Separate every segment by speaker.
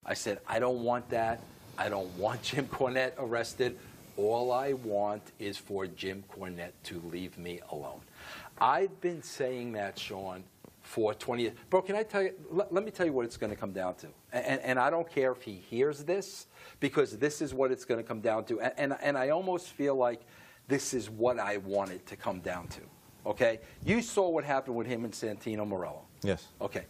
Speaker 1: I said, I don't want that. I don't want Jim Cornette arrested. All I want is for Jim Cornette to leave me alone. I've been saying that, Sean, for 20 years. Bro, can I tell you, let me tell you what it's going to come down to. And I don't care if he hears this, because this is what it's going to come down to. And I almost feel like this is what I want it to come down to. Okay? You saw what happened with him and Santino Marella.
Speaker 2: Yes.
Speaker 1: Okay.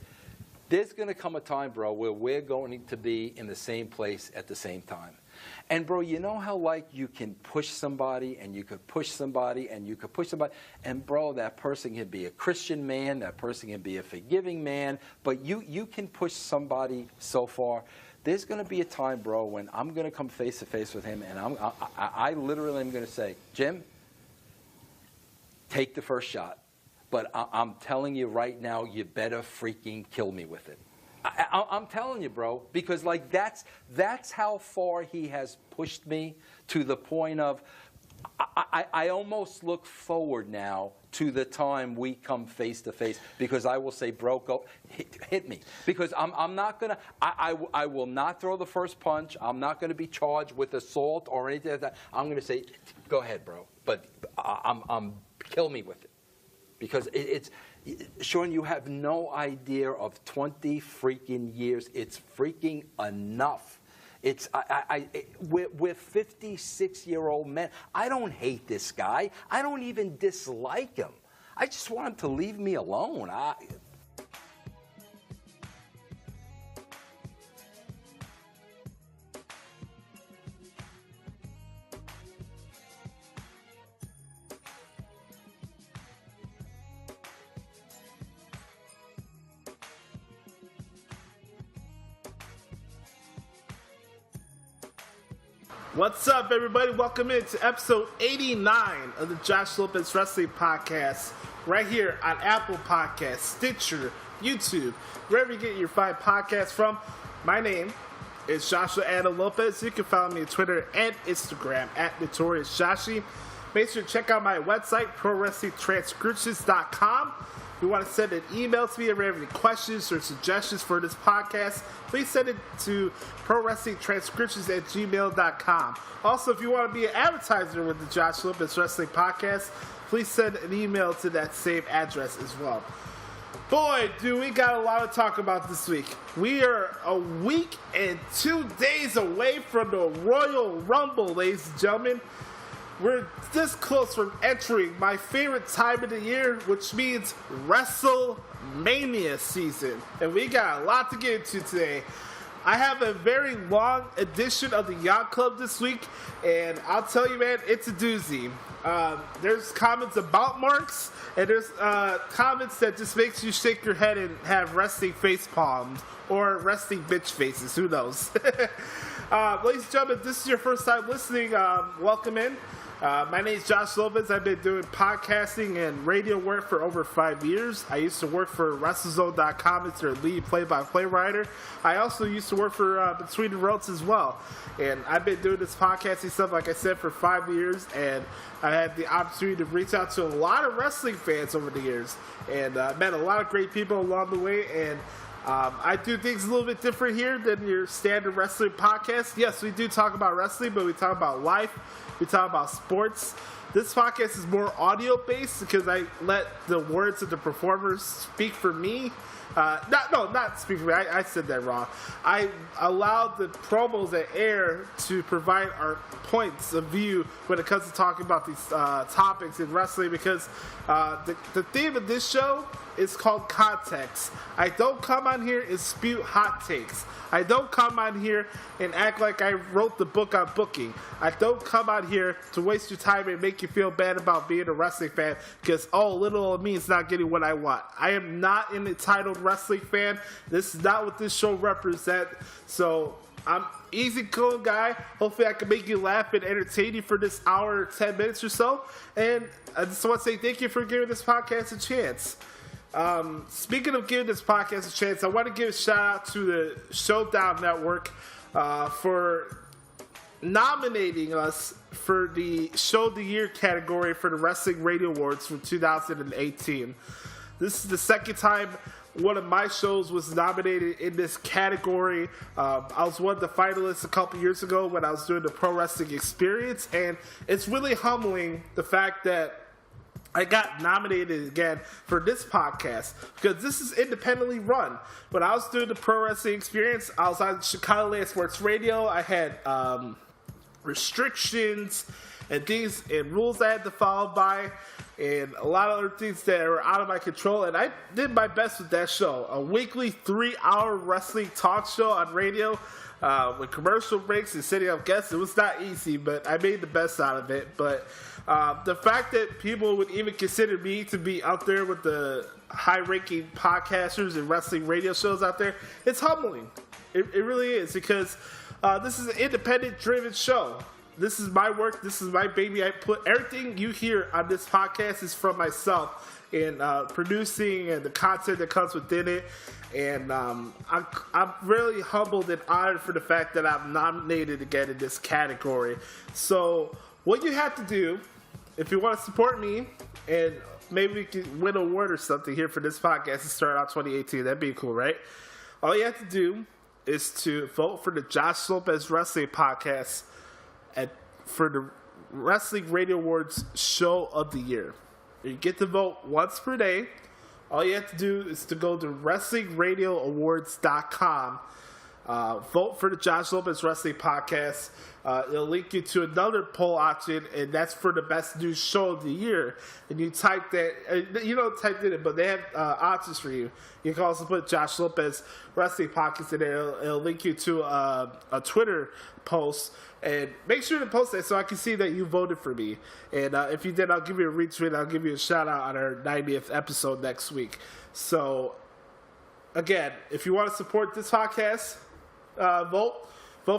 Speaker 1: There's going to come a time, bro, where we're going to be in the same place at the same time. And, bro, you know how, like, you can push somebody and you could push somebody and you could push somebody? And, bro, that person can be a Christian man. That person can be a forgiving man. But you can push somebody so far. There's going to be a time, bro, when I'm going to come face-to-face with him, and I literally am going to say, Jim, take the first shot. But I'm telling you right now, you better freaking kill me with it. I'm telling you, bro, because like that's how far he has pushed me, to the point of I almost look forward now to the time we come face to face, because I will say, bro, go hit me, because I'm not gonna I will not throw the first punch. I'm not gonna be charged with assault or anything like that. I'm gonna say, go ahead, bro, but I'm kill me with it. Because it's, Sean, you have no idea of 20 freaking years. It's freaking enough. It's we're 56-year-old men. I don't hate this guy. I don't even dislike him. I just want him to leave me alone.
Speaker 3: What's up, everybody? Welcome into episode 89 of the Josh Lopez Wrestling Podcast, right here on Apple Podcasts, Stitcher, YouTube, wherever you get your fine podcasts from. My name is Joshua Adam Lopez. You can follow me on Twitter and Instagram at NotoriousJoshi. Make sure to check out my website, ProWrestlingTranscriptions.com. If you want to send an email to me if you have any questions or suggestions for this podcast, please send it to ProWrestlingTranscriptions@gmail.com. Also, if you want to be an advertiser with the Josh Lopez Wrestling Podcast, please send an email to that same address as well. Boy, dude, we got a lot to talk about this week. We are a week and 2 days away from the Royal Rumble, ladies and gentlemen. We're this close from entering my favorite time of the year, which means WrestleMania season. And we got a lot to get into today. I have a very long edition of the Yacht Club this week, and I'll tell you, man, it's a doozy. There's comments about marks, and there's comments that just makes you shake your head and have resting face palms or resting bitch faces. Who knows? Ladies and gentlemen, if this is your first time listening, welcome in. My name is Josh Lopez. I've been doing podcasting and radio work for over 5 years. I used to work for WrestleZone.com as their lead play-by-play writer. I also used to work for Between the Ropes as well. And I've been doing this podcasting stuff, like I said, for 5 years. And I had the opportunity to reach out to a lot of wrestling fans over the years. And met a lot of great people along the way. And I do things a little bit different here than your standard wrestling podcast. Yes, we do talk about wrestling, but we talk about life. We talk about sports. This podcast is more audio-based because I let the words of the performers speak for me. Not speak for me. I said that wrong. I allowed the promos that air to provide our points of view when it comes to talking about these topics in wrestling, because the theme of this show is called Context. I don't come on here and spew hot takes. I don't come on here and act like I wrote the book on booking. I don't come on here to waste your time and make you feel bad about being a wrestling fan because, little old me is not getting what I want. I am not an entitled wrestling fan. This is not what this show represents. So I'm easy cool guy. Hopefully I can make you laugh and entertain you for this hour or 10 minutes or so. And I just want to say thank you for giving this podcast a chance. Speaking of giving this podcast a chance, I want to give a shout out to the Showdown Network for nominating us for the Show of the Year category for the Wrestling Radio Awards from 2018. This is the second time one of my shows was nominated in this category. I was one of the finalists a couple years ago when I was doing the Pro Wrestling Experience, and it's really humbling the fact that I got nominated again for this podcast because this is independently run. When I was doing the Pro Wrestling Experience, I was on Chicagoland Sports Radio. I had restrictions and things and rules I had to follow by, and a lot of other things that were out of my control. And I did my best with that show, a weekly 3-hour wrestling talk show on radio with commercial breaks and setting up guests. It was not easy, but I made the best out of it. But the fact that people would even consider me to be out there with the high-ranking podcasters and wrestling radio shows out there, it's humbling. It really is, because this is an independent-driven show. This is my work. This is my baby. I put everything you hear on this podcast is from myself, and producing and the content that comes within it. And I'm really humbled and honored for the fact that I'm nominated again in this category. So what you have to do, if you want to support me, and maybe we can win an award or something here for this podcast to start out 2018, that'd be cool, right? All you have to do is to vote for the Josh Lopez Wrestling Podcast for the Wrestling Radio Awards Show of the Year. You get to vote once per day. All you have to do is to go to WrestlingRadioAwards.com. Vote for the Josh Lopez Wrestling Podcast. It'll link you to another poll option, and that's for the best new show of the year. And you type that, you don't type in it, but they have options for you. You can also put Josh Lopez Wrestling Podcast in there. It'll link you to a Twitter post. And make sure to post that so I can see that you voted for me. And if you did, I'll give you a retweet. I'll give you a shout out on our 90th episode next week. So, again, if you want to support this podcast, vote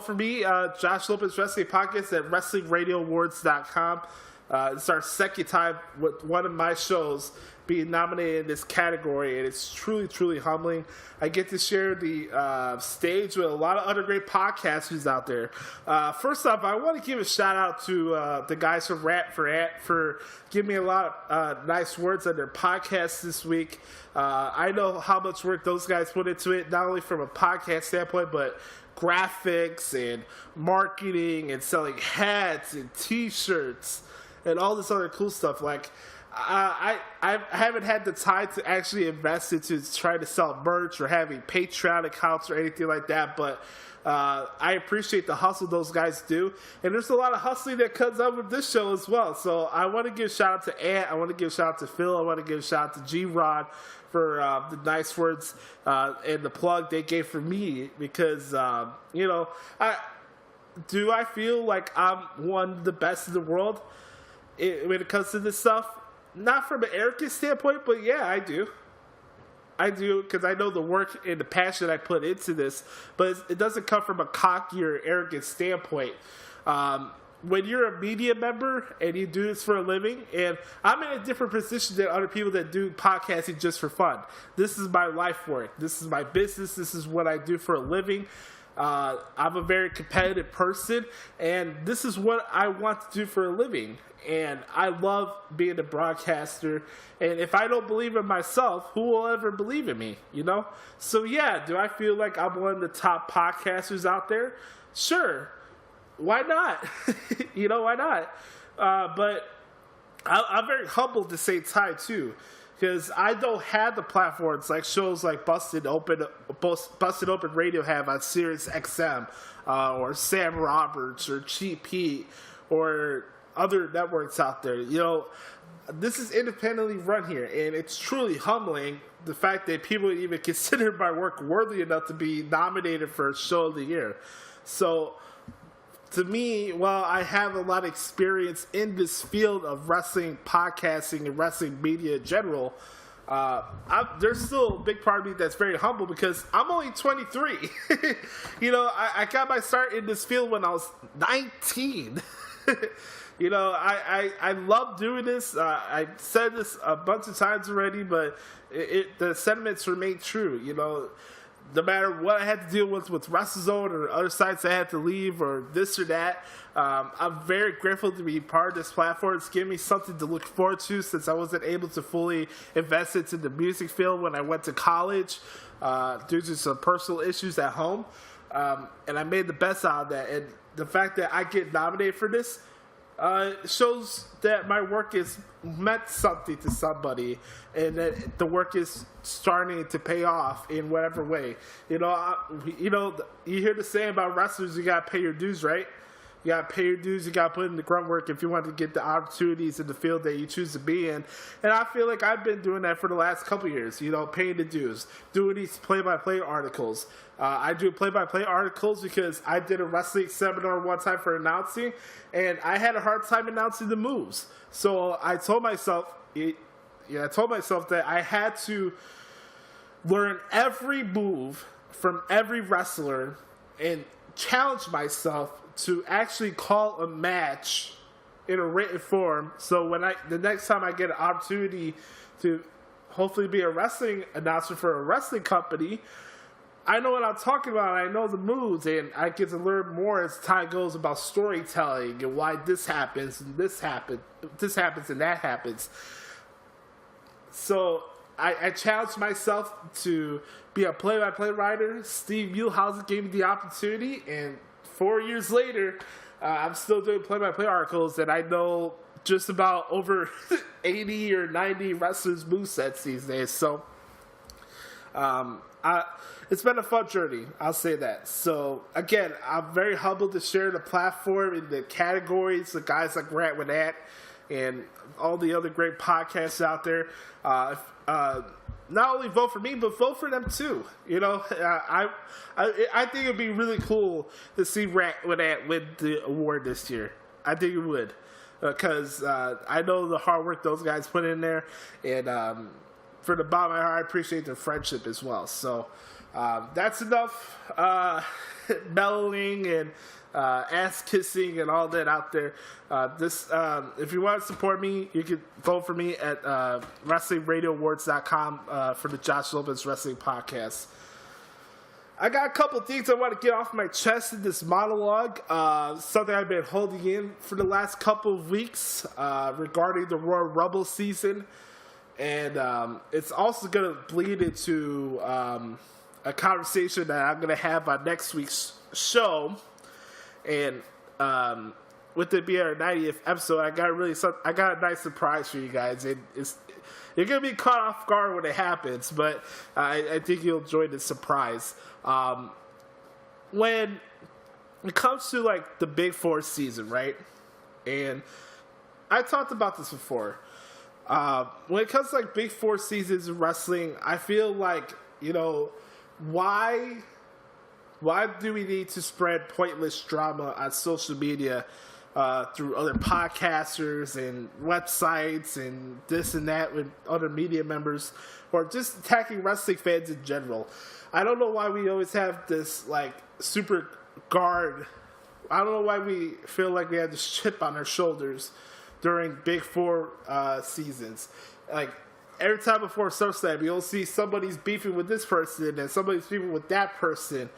Speaker 3: for me, Josh Lopez Wrestling Podcast at WrestlingRadioAwards.com. It's our second time with one of my shows being nominated in this category, and it's truly, truly humbling. I get to share the stage with a lot of other great podcasters out there. First off, I want to give a shout out to the guys from RANT for giving me a lot of nice words on their podcast this week. I know how much work those guys put into it, not only from a podcast standpoint, but graphics and marketing and selling hats and t-shirts and all this other cool stuff. Like, I haven't had the time to actually invest into trying to sell merch or having Patreon accounts or anything like that, but I appreciate the hustle those guys do, and there's a lot of hustling that comes up with this show as well. So I want to give a shout out to Ant, I want to give a shout out to Phil, I want to give a shout out to G-Rod for the nice words and the plug they gave for me, because I feel like I'm one of the best in the world when it comes to this stuff. Not from an arrogant standpoint, but yeah, I do. I do, because I know the work and the passion I put into this, but it doesn't come from a cocky or arrogant standpoint. When you're a media member and you do this for a living, and I'm in a different position than other people that do podcasting just for fun. This is my life work. This is my business. This is what I do for a living. I'm a very competitive person, and this is what I want to do for a living. And I love being a broadcaster. And if I don't believe in myself, who will ever believe in me, So, yeah, do I feel like I'm one of the top podcasters out there? Sure. Why not? Why not? But I'm very humbled at the same time, too. Because I don't have the platforms like shows like Busted Open Radio have on Sirius XM, or Sam Roberts, or Cheap Heat, or other networks out there. This is independently run here, and it's truly humbling the fact that people even consider my work worthy enough to be nominated for Show of the Year. So, to me, while I have a lot of experience in this field of wrestling, podcasting, and wrestling media in general, there's still a big part of me that's very humble, because I'm only 23. I got my start in this field when I was 19. I love doing this. I said this a bunch of times already, but the sentiments remain true. no matter what I had to deal with WrestleZone or other sites I had to leave or this or that, I'm very grateful to be part of this platform. It's given me something to look forward to since I wasn't able to fully invest into the music field when I went to college due to some personal issues at home. And I made the best out of that. And the fact that I get nominated for this shows that my work has meant something to somebody and that the work is starting to pay off in whatever way. You hear the saying about wrestlers, you got to pay your dues, right? You got to pay your dues. You got to put in the grunt work if you want to get the opportunities in the field that you choose to be in. And I feel like I've been doing that for the last couple of years, paying the dues, doing these play-by-play articles. I do play-by-play articles because I did a wrestling seminar one time for announcing, and I had a hard time announcing the moves. So I told myself that I had to learn every move from every wrestler and challenge myself to actually call a match in a written form. So when the next time I get an opportunity to hopefully be a wrestling announcer for a wrestling company, I know what I'm talking about. I know the moves, and I get to learn more as time goes about storytelling and why this happens and this happens and that happens. So I challenged myself to be a play-by-play writer. Steve Muehlhausen gave me the opportunity, and 4 years later, I'm still doing play-by-play articles, and I know just about over 80 or 90 wrestlers' movesets these days. So it's been a fun journey, I'll say that. So, again, I'm very humbled to share the platform in the categories, the guys like RANT with RANT and all the other great podcasts out there. Not only vote for me, but vote for them too. I think it'd be really cool to see RANT with RANT win the award this year. I think it would, because I know the hard work those guys put in there, and for the bottom of my heart, I appreciate their friendship as well. So that's enough mellowing and ass kissing and all that out there. If you want to support me, you can vote for me at WrestlingRadioAwards.com for the Josh Lopez Wrestling Podcast. I got a couple things I want to get off my chest in this monologue. Something I've been holding in for the last couple of weeks regarding the Royal Rumble season. And it's also going to bleed into a conversation that I'm going to have on next week's show. And with it being our 90th episode, I got a nice surprise for you guys. You're going to be caught off guard when it happens, but I think you'll enjoy the surprise. When it comes to like the Big Four season, right? And I talked about this before. When it comes to like Big Four seasons of wrestling, I feel like, why do we need to spread pointless drama on social media through other podcasters and websites and this and that with other media members, or just attacking wrestling fans in general? I don't know why we always have this like super guard. I don't know why we feel like we have this chip on our shoulders during Big Four seasons. Like every time before SummerSlam, you'll see somebody's beefing with this person and somebody's beefing with that person.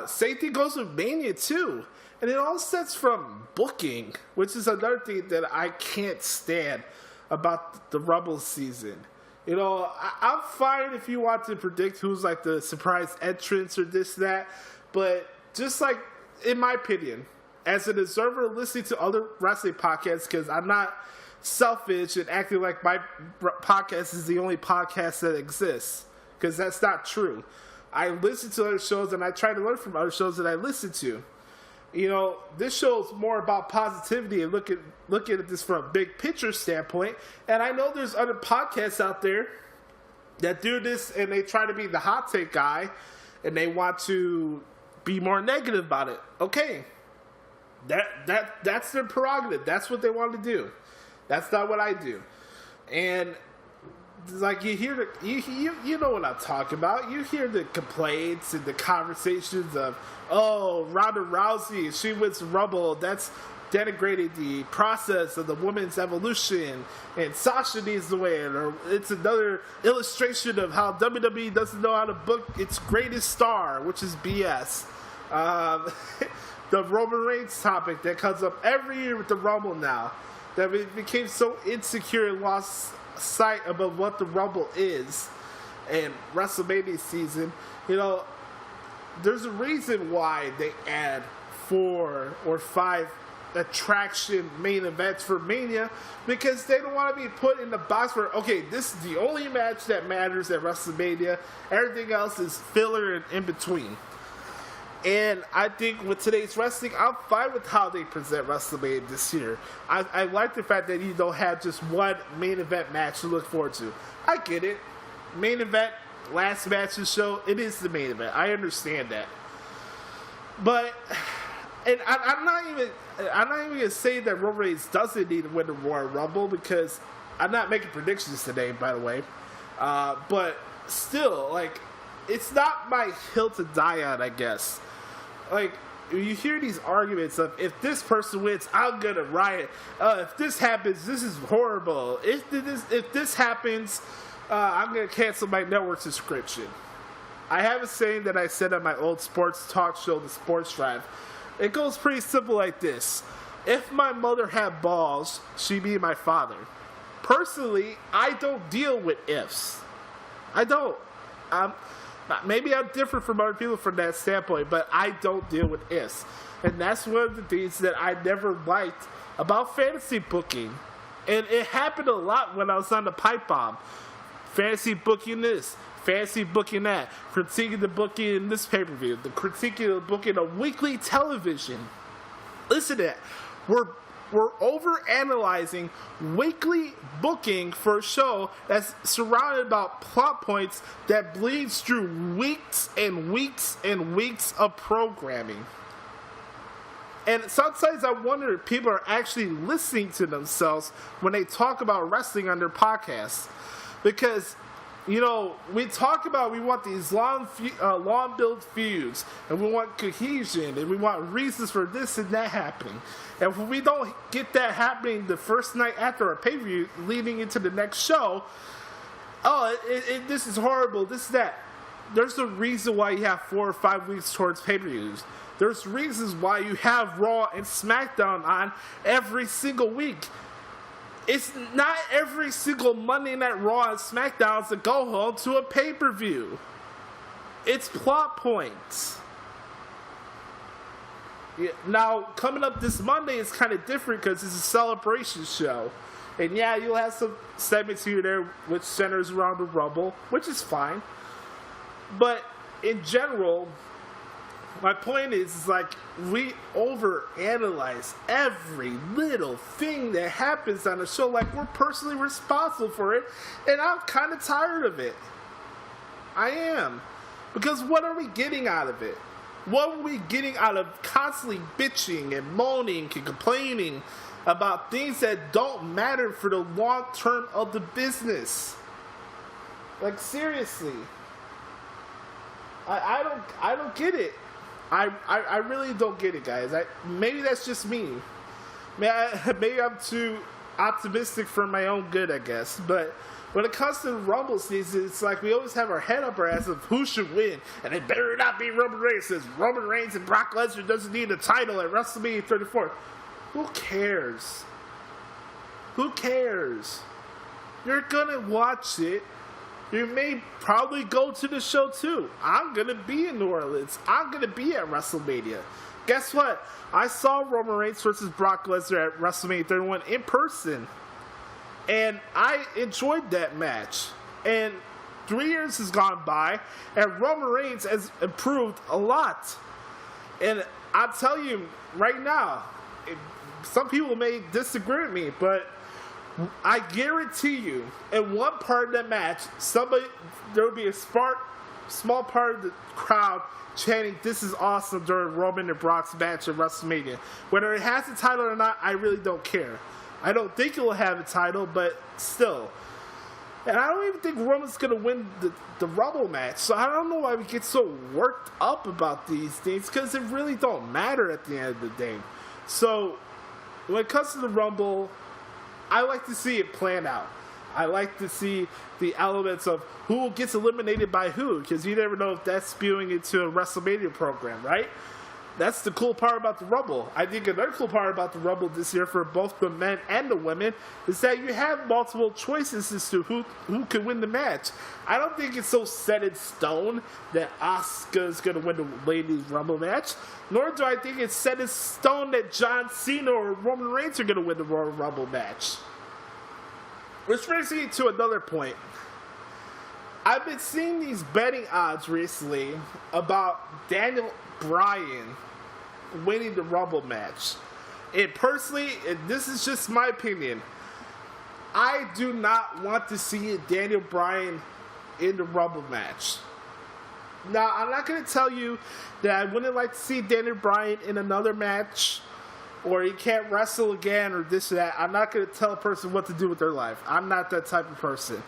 Speaker 3: Same thing goes with Mania too. And it all stems from booking, which is another thing that I can't stand about the Rumble season. I'm fine if you want to predict who's like the surprise entrance or this, that, but just like, in my opinion, as an observer listening to other wrestling podcasts, because I'm not selfish and acting like my podcast is the only podcast that exists, because that's not true. I listen to other shows and I try to learn from other shows that I listen to. This show is more about positivity and looking at this from a big picture standpoint. And I know there's other podcasts out there that do this and they try to be the hot take guy and they want to be more negative about it. Okay. That's their prerogative. That's what they want to do. That's not what I do. And like you hear you know what I'm talking about. You hear the complaints and the conversations of, oh, Ronda Rousey, she wins Rumble. That's denigrating the process of the women's evolution, and Sasha needs to win, or it's another illustration of how WWE doesn't know how to book its greatest star, which is BS. The Roman Reigns topic that comes up every year with the Rumble now, that it became so insecure and lost sight about what the Rumble is, and WrestleMania season. You know, there's a reason why they add 4 or 5 attraction main events for Mania, because they don't want to be put in the box where, okay, this is the only match that matters at WrestleMania, everything else is filler and in between. And I think with today's wrestling, I'm fine with how they present WrestleMania this year. I like the fact that you don't have just one main event match to look forward to. I get it. Main event, last match of the show, it is the main event. I understand that. But, and I'm not even gonna say that Roman Reigns doesn't need to win the Royal Rumble, because I'm not making predictions today, by the way. But still, like, it's not my hill to die on, I guess. Like, you hear these arguments of, if this person wins, I'm gonna riot. If this happens, this is horrible. If this happens, I'm gonna cancel my network subscription. I have a saying that I said on my old sports talk show, The Sports Drive. It goes pretty simple like this. If my mother had balls, she'd be my father. Personally, I don't deal with ifs. I don't. Maybe I'm different from other people from that standpoint, but I don't deal with ifs. And that's one of the things that I never liked about fantasy booking. And it happened a lot when I was on the pipe bomb. Fantasy booking this, fantasy booking that, critiquing the booking in this pay-per-view, the critiquing the booking of weekly television. Listen to that. We're over-analyzing weekly booking for a show that's surrounded about plot points that bleeds through weeks and weeks and weeks of programming. And sometimes I wonder if people are actually listening to themselves when they talk about wrestling on their podcasts. Because, you know, we talk about we want these long-build feuds, and we want cohesion, and we want reasons for this and that happening. And if we don't get that happening the first night after a pay-per-view leading into the next show, this is horrible, this, that. There's a reason why you have 4 or 5 weeks towards pay-per-views. There's reasons why you have Raw and SmackDown on every single week. It's not every single Monday Night Raw and SmackDown to go home to a pay-per-view. It's plot points. Yeah, now, coming up this Monday is kind of different because it's a celebration show. And yeah, you'll have some segments here and there which centers around the Rumble, which is fine. But in general, my point is like, we overanalyze every little thing that happens on the show like we're personally responsible for it, and I'm kind of tired of it. I am. Because what are we getting out of it? What are we getting out of constantly bitching and moaning and complaining about things that don't matter for the long term of the business? Like, seriously. I don't get it. I really don't get it, guys. Maybe that's just me. Maybe I'm too optimistic for my own good, I guess. But when it comes to Rumble season, it's like we always have our head up our ass of who should win. And it better not be Roman Reigns, since Roman Reigns and Brock Lesnar doesn't need a title at WrestleMania 34. Who cares? Who cares? You're gonna watch it. You may probably go to the show too. I'm going to be in New Orleans. I'm going to be at WrestleMania. Guess what? I saw Roman Reigns versus Brock Lesnar at WrestleMania 31 in person. And I enjoyed that match. And 3 years has gone by, and Roman Reigns has improved a lot. And I'll tell you right now, some people may disagree with me, but I guarantee you, in one part of that match, there will be a small part of the crowd chanting, "This is awesome," during Roman and Brock's match at WrestleMania. Whether it has a title or not, I really don't care. I don't think it will have a title, but still. And I don't even think Roman's going to win the Rumble match. So I don't know why we get so worked up about these things, because it really don't matter at the end of the day. So when it comes to the Rumble, I like to see it plan out. I like to see the elements of who gets eliminated by who, because you never know if that's spewing into a WrestleMania program, right? That's the cool part about the Rumble. I think another cool part about the Rumble this year for both the men and the women is that you have multiple choices as to who can win the match. I don't think it's so set in stone that Asuka's going to win the Ladies Rumble match, nor do I think it's set in stone that John Cena or Roman Reigns are going to win the Royal Rumble match. Which brings me to another point. I've been seeing these betting odds recently about Daniel Bryan winning the Rumble match. And personally, and this is just my opinion, I do not want to see Daniel Bryan in the Rumble match. Now, I'm not going to tell you that I wouldn't like to see Daniel Bryan in another match, or he can't wrestle again, or this or that. I'm not going to tell a person what to do with their life. I'm not that type of person.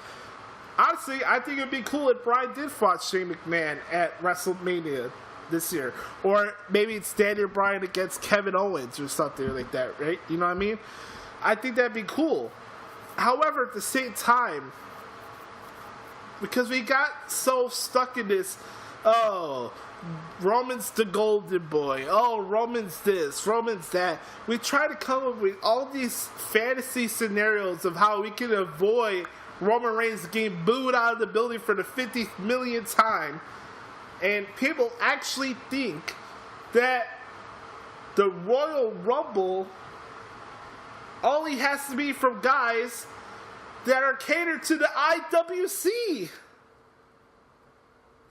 Speaker 3: Honestly, I think it would be cool if Bryan did fight Shane McMahon at WrestleMania this year. Or maybe it's Daniel Bryan against Kevin Owens or something like that, right? You know what I mean? I think that'd be cool. However, at the same time, because we got so stuck in this, oh, Roman's the golden boy, oh, Roman's this, Roman's that. We try to come up with all these fantasy scenarios of how we can avoid Roman Reigns getting booed out of the building for the 50th millionth time. And people actually think that the Royal Rumble only has to be from guys that are catered to the IWC.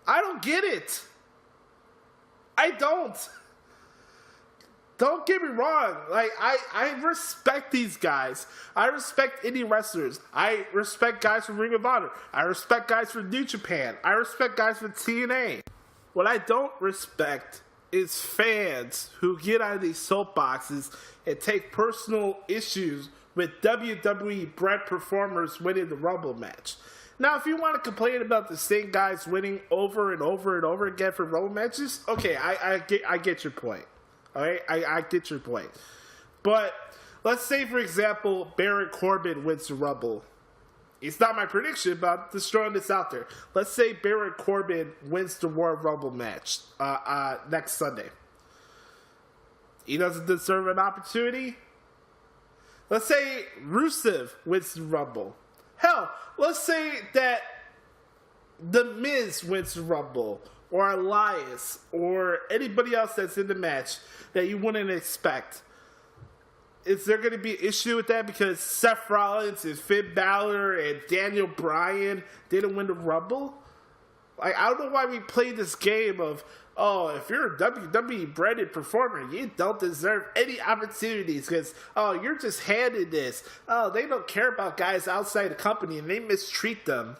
Speaker 3: I don't get it. I don't. Don't get me wrong. Like, I respect these guys. I respect indie wrestlers. I respect guys from Ring of Honor. I respect guys from New Japan. I respect guys from TNA. What I don't respect is fans who get out of these soapboxes and take personal issues with WWE bred performers winning the Rumble match. Now, if you want to complain about the same guys winning over and over and over again for Rumble matches, okay, I get your point. All right, I get your point. But let's say, for example, Baron Corbin wins the Rumble. It's not my prediction, but I'm just throwing this out there. Let's say Baron Corbin wins the Royal Rumble match next Sunday. He doesn't deserve an opportunity. Let's say Rusev wins the Rumble. Hell, let's say that The Miz wins the Rumble, or Elias, or anybody else that's in the match that you wouldn't expect. Is there going to be an issue with that because Seth Rollins and Finn Balor and Daniel Bryan didn't win the Rumble? Like, I don't know why we play this game of, oh, if you're a WWE branded performer, you don't deserve any opportunities because, oh, you're just handed this. Oh, they don't care about guys outside the company and they mistreat them.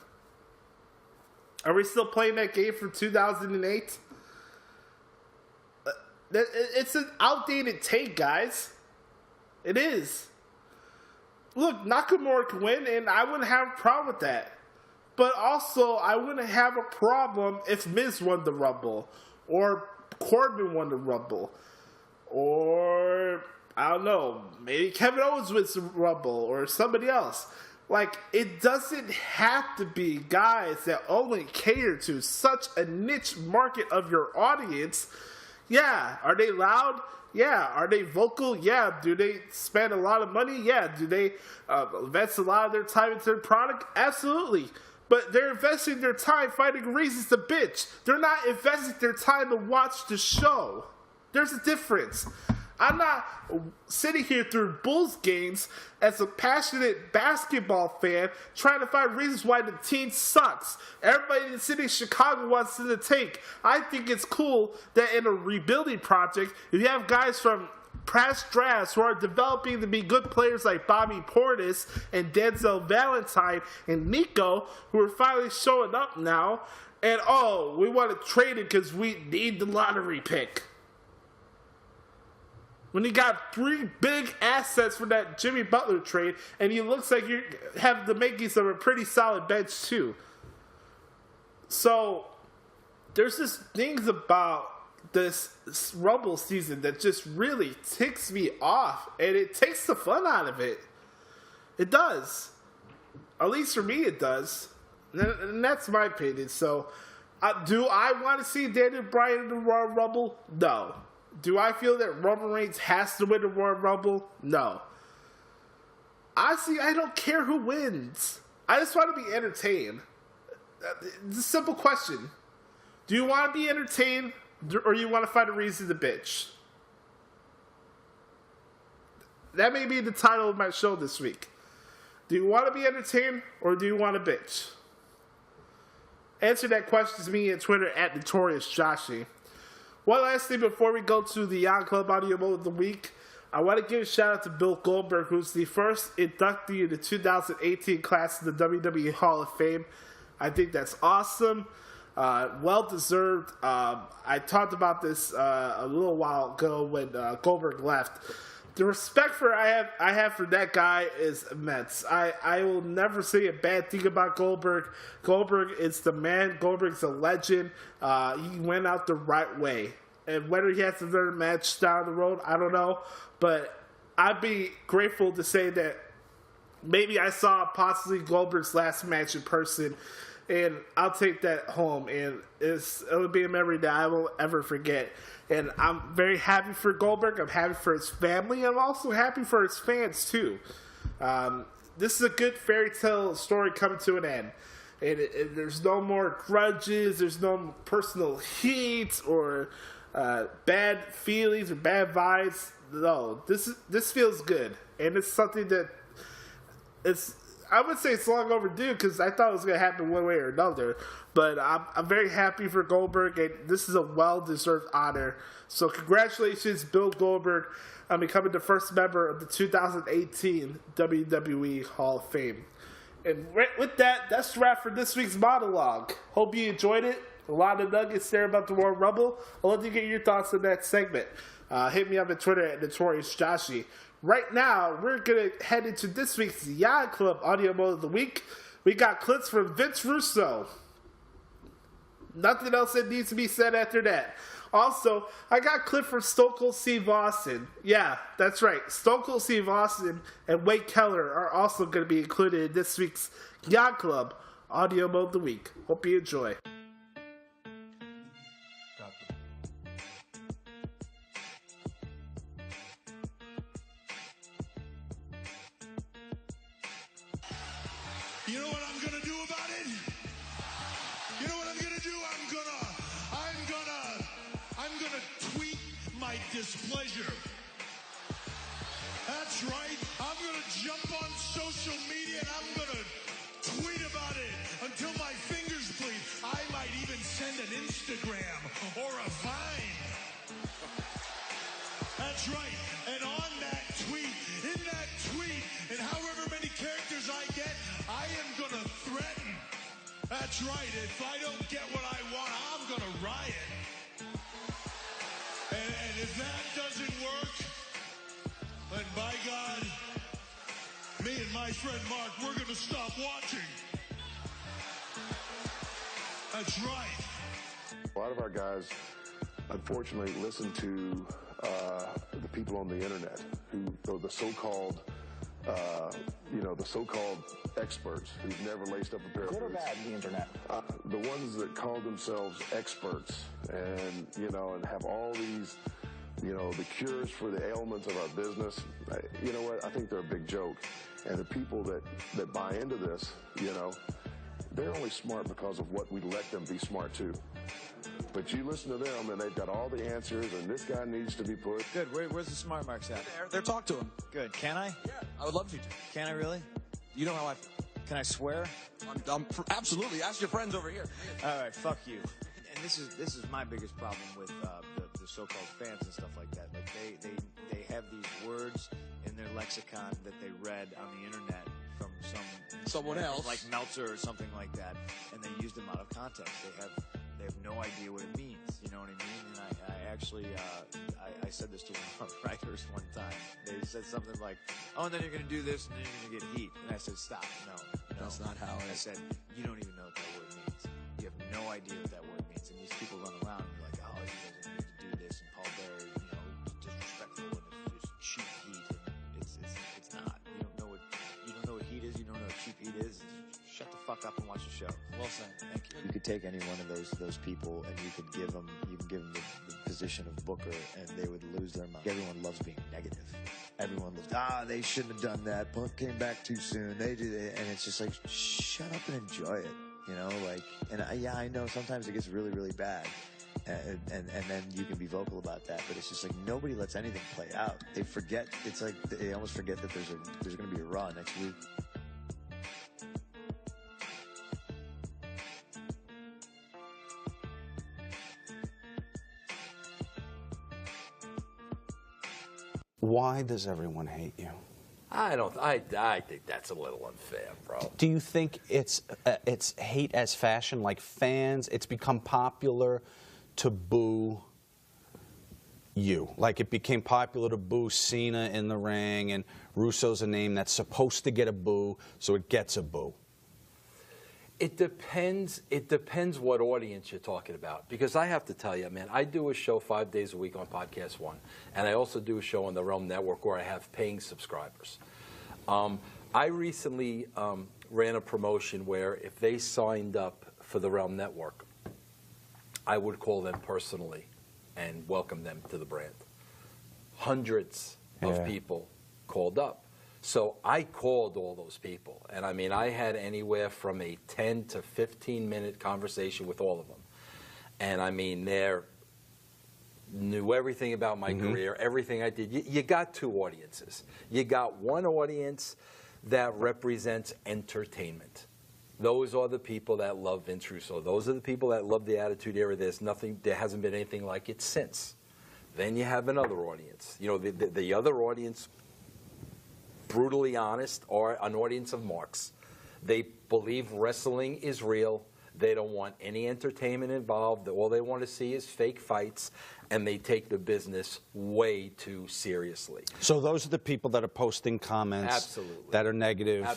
Speaker 3: Are we still playing that game from 2008? It's an outdated take, guys. It is. Look, Nakamura can win, and I wouldn't have a problem with that. But also, I wouldn't have a problem if Miz won the Rumble, or Corbin won the Rumble, or, I don't know, maybe Kevin Owens wins the Rumble, or somebody else. Like, it doesn't have to be guys that only cater to such a niche market of your audience. Yeah, are they loud? Yeah. Are they vocal? Yeah. Do they spend a lot of money? Yeah. Do they invest a lot of their time into their product? Absolutely. But they're investing their time finding reasons to bitch. They're not investing their time to watch the show. There's a difference. I'm not sitting here through Bulls games as a passionate basketball fan trying to find reasons why the team sucks. Everybody in the city of Chicago wants to take. I think it's cool that in a rebuilding project, if you have guys from past drafts who are developing to be good players like Bobby Portis and Denzel Valentine and Nico, who are finally showing up now, and oh, we want to trade it because we need the lottery pick. when you got 3 big assets for that Jimmy Butler trade, and he looks like you have the makings of a pretty solid bench too. So there's just things about this Rumble season that just really ticks me off, and it takes the fun out of it. It does. At least for me, it does. And that's my opinion. So, do I want to see Daniel Bryan in the Royal Rumble? No. Do I feel that Roman Reigns has to win the Royal Rumble? No. Honestly, I don't care who wins. I just want to be entertained. It's a simple question. Do you want to be entertained, or you want to find a reason to bitch? That may be the title of my show this week. Do you want to be entertained, or do you want to bitch? Answer that question to me on Twitter at NotoriousJoshie. One last thing before we go to the Yacht Club Audio Mode of the Week. I want to give a shout out to Bill Goldberg, who's the first inductee in the 2018 class of the WWE Hall of Fame. I think that's awesome. Well deserved. I talked about this a little while ago when Goldberg left. The respect I have for that guy is immense. I will never say a bad thing about Goldberg. Goldberg is the man. Goldberg's a legend. He went out the right way. And whether he has another match down the road, I don't know. But I'd be grateful to say that maybe I saw possibly Goldberg's last match in person. And I'll take that home. And it'll be a memory that I won't ever forget. And I'm very happy for Goldberg. I'm happy for his family. I'm also happy for his fans, too. This is a good fairy tale story coming to an end. And there's no more grudges. There's no personal heat or bad feelings or bad vibes. No, this feels good. And it's something that I would say it's long overdue because I thought it was going to happen one way or another. But I'm very happy for Goldberg, and this is a well-deserved honor. So congratulations, Bill Goldberg, on becoming the first member of the 2018 WWE Hall of Fame. And with that, that's the wrap for this week's monologue. Hope you enjoyed it. A lot of nuggets there about the Royal Rumble. I'd love to get your thoughts on that segment. Hit me up on Twitter at NotoriousJoshie. Right now, we're going to head into this week's Yacht Club Audio Mode of the Week. We got clips from Vince Russo. Nothing else that needs to be said after that. Also, I got a clip from Stone Cold Steve Austin. Yeah, that's right. Stone Cold Steve Austin and Wade Keller are also going to be included in this week's Yacht Club Audio Mode of the Week. Hope you enjoy.
Speaker 2: You know what I'm gonna do about it? You know what I'm gonna do? I'm gonna tweet my displeasure. That's right. I'm gonna jump on social media and I'm gonna tweet about it until my fingers bleed. I might even send an Instagram or a Vine. That's right. And on that tweet, in that tweet, and however many characters I get, I am gonna threaten. That's right. If I don't get what I want, I'm gonna riot. And if that doesn't work, then by God, me and my friend Mark, we're gonna stop watching. That's right.
Speaker 4: A lot of our guys, unfortunately, listen to the people on the internet who the so-called, the so-called experts who've never laced up a pair of boots.
Speaker 5: Good or bad, the internet?
Speaker 4: The ones that call themselves experts and, and have all these, the cures for the ailments of our business. You know what? I think they're a big joke. And the people that buy into this, they're only smart because of what we let them be smart too. But you listen to them, and they've got all the answers, and this guy needs to be put.
Speaker 5: Good. Where's the smart marks at?
Speaker 6: There, talk to him.
Speaker 5: Good. Can I?
Speaker 6: Yeah, I would love you to.
Speaker 5: Can I really?
Speaker 6: You know how I feel.
Speaker 5: Can I swear?
Speaker 6: Absolutely. Ask your friends over here.
Speaker 5: All right, fuck you. And this is my biggest problem with the so-called fans and stuff like that. Like they have these words in their lexicon that they read on the internet from
Speaker 6: someone else,
Speaker 5: like Meltzer or something like that, and they use them out of context. They have no idea what it means. know what I mean? And I actually, I said this to one of our writers one time. They said something like, oh, and then you're going to do this, and then you're going to get heat. And I said, stop, no.
Speaker 6: That's not how
Speaker 5: I said, you don't even know what that word means. You have no idea what that word means. And these people run around and be like, oh, you guys need to do this, and Paul Bearer, you know, disrespectful, and it's cheap heat, and it's not. You don't know what heat is. You don't know what cheap heat is. Shut the fuck up and watch the show.
Speaker 6: Well said. Thank you.
Speaker 5: You could take any one of those people, and you could give them the position of booker, and they would lose their mind. Everyone loves being negative. Everyone loves, they shouldn't have done that. Punk came back too soon. They did it, and it's just like, shut up and enjoy it. You know, like, and I know sometimes it gets really, really bad. And then you can be vocal about that, but it's just like nobody lets anything play out. They forget. It's like they almost forget that there's going to be a Raw next week.
Speaker 7: Why does everyone hate you?
Speaker 1: I think that's a little unfair, bro.
Speaker 7: Do you think it's hate as fashion, like fans? It's become popular to boo you. Like it became popular to boo Cena in the ring, and Russo's a name that's supposed to get a boo, so it gets a boo.
Speaker 1: It depends what audience you're talking about. Because I have to tell you, man, I do a show 5 days a week on Podcast One. And I also do a show on the Realm Network where I have paying subscribers. I recently ran a promotion where if they signed up for the Realm Network, I would call them personally and welcome them to the brand. Hundreds of people called up. So I called all those people, and I mean, I had anywhere from a 10 to 15-minute conversation with all of them. And I mean, they knew everything about my career, everything I did. You got two audiences. You got one audience that represents entertainment. Those are the people that love Vince Russo. Those are the people that love the Attitude Era. There hasn't been anything like it since. Then you have another audience. You know, the other audience, brutally honest, are an audience of marks. They believe wrestling is real. They don't want any entertainment involved. All they want to see is fake fights, and they take the business way too seriously.
Speaker 7: So those are the people that are posting comments that are negative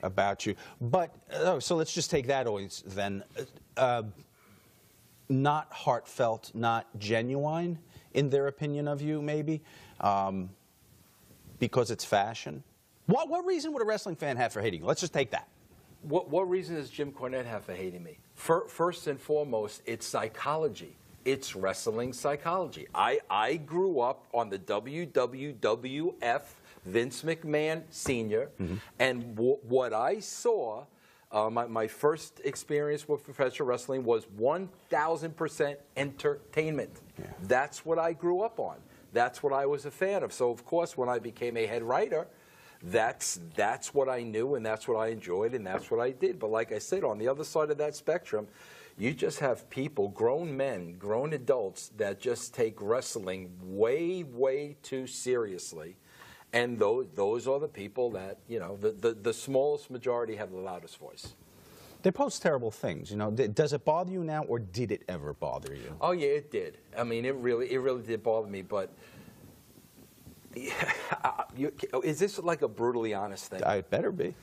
Speaker 7: about you. But, so let's just take that audience then. Not heartfelt, not genuine, in their opinion of you, maybe, because it's fashion. What reason would a wrestling fan have for hating you? Let's just take that.
Speaker 1: What reason does Jim Cornette have for hating me? First and foremost, it's psychology. It's wrestling psychology. I grew up on the WWF Vince McMahon Sr., and what I saw, my first experience with professional wrestling was 1,000% entertainment. That's what I grew up on. That's what I was a fan of. So, of course, when I became a head writer, that's what I knew, and that's what I enjoyed, and that's what I did. But like I said, on the other side of that spectrum, you just have people, grown men, grown adults, that just take wrestling way, way too seriously. And those are the people that, you know, the smallest majority have the loudest voice.
Speaker 7: They post terrible things, you know. Does it bother you now, or did it ever bother you? Oh,
Speaker 1: yeah, it did. I mean, it really did bother me, but... is this like a brutally honest thing?
Speaker 7: It better be.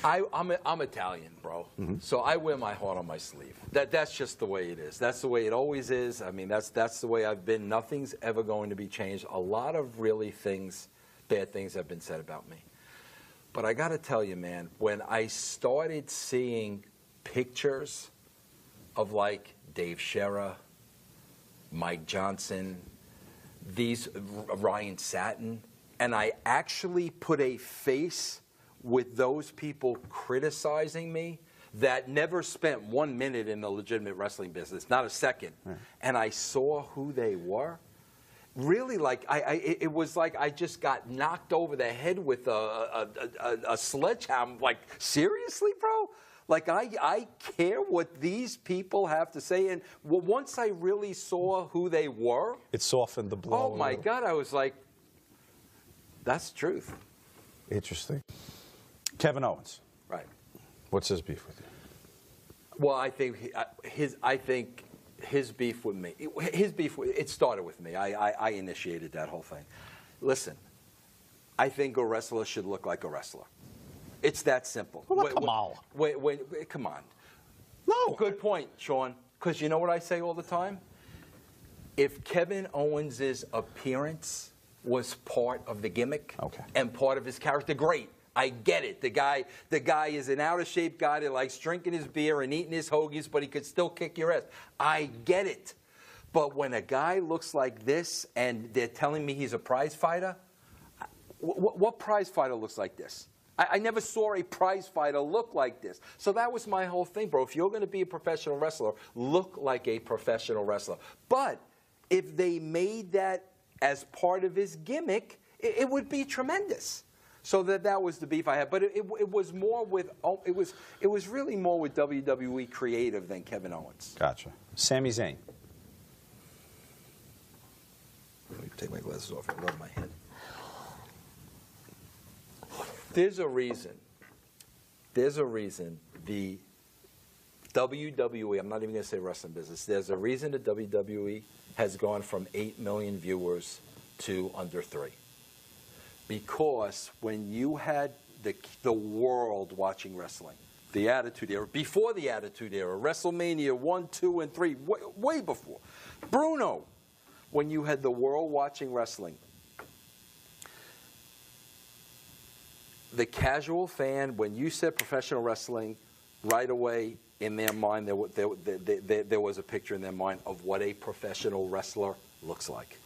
Speaker 1: I'm Italian, bro. So I wear my heart on my sleeve. That's just the way it is. That's the way it always is. I mean, that's the way I've been. Nothing's ever going to be changed. A lot of really bad things have been said about me. But I got to tell you, man, when I started seeing pictures of like Dave Scherer, Mike Johnson, Ryan Satin, and I actually put a face with those people criticizing me that never spent 1 minute in the legitimate wrestling business, not a second, and I saw who they were. Really, like it was like I just got knocked over the head with a sledgehammer. Like, seriously, bro? Like, I care what these people have to say. And once I really saw who they were,
Speaker 7: it softened the blow.
Speaker 1: Oh, my God. I was like, that's the truth.
Speaker 7: Interesting. Kevin Owens.
Speaker 1: Right.
Speaker 7: What's his beef with you?
Speaker 1: Well, I think his beef with me. It started with me. I initiated that whole thing. Listen, I think a wrestler should look like a wrestler. It's that simple.
Speaker 7: Well, come on.
Speaker 1: Come on.
Speaker 7: No.
Speaker 1: Good point, Sean. Because you know what I say all the time? If Kevin Owens' appearance was part of the gimmick and part of his character, great. I get it. The guy is an out-of-shape guy that likes drinking his beer and eating his hoagies, but he could still kick your ass. I get it. But when a guy looks like this and they're telling me he's a prize fighter, what prize fighter looks like this? I never saw a prize fighter look like this. So that was my whole thing, bro. If you're going to be a professional wrestler, look like a professional wrestler. But if they made that as part of his gimmick, it would be tremendous. So that was the beef I had. But it was more with it was really more with WWE creative than Kevin Owens.
Speaker 7: Gotcha. Sami Zayn.
Speaker 1: Let me take my glasses off and rub my head. There's a reason the WWE, I'm not even going to say wrestling business, there's a reason the WWE has gone from 8 million viewers to under 3. Because when you had the world watching wrestling, the Attitude Era, before the Attitude Era, WrestleMania 1, 2, and 3, way before, Bruno, when you had the world watching wrestling, the casual fan, when you said professional wrestling, right away in their mind there was a picture in their mind of what a professional wrestler looks like.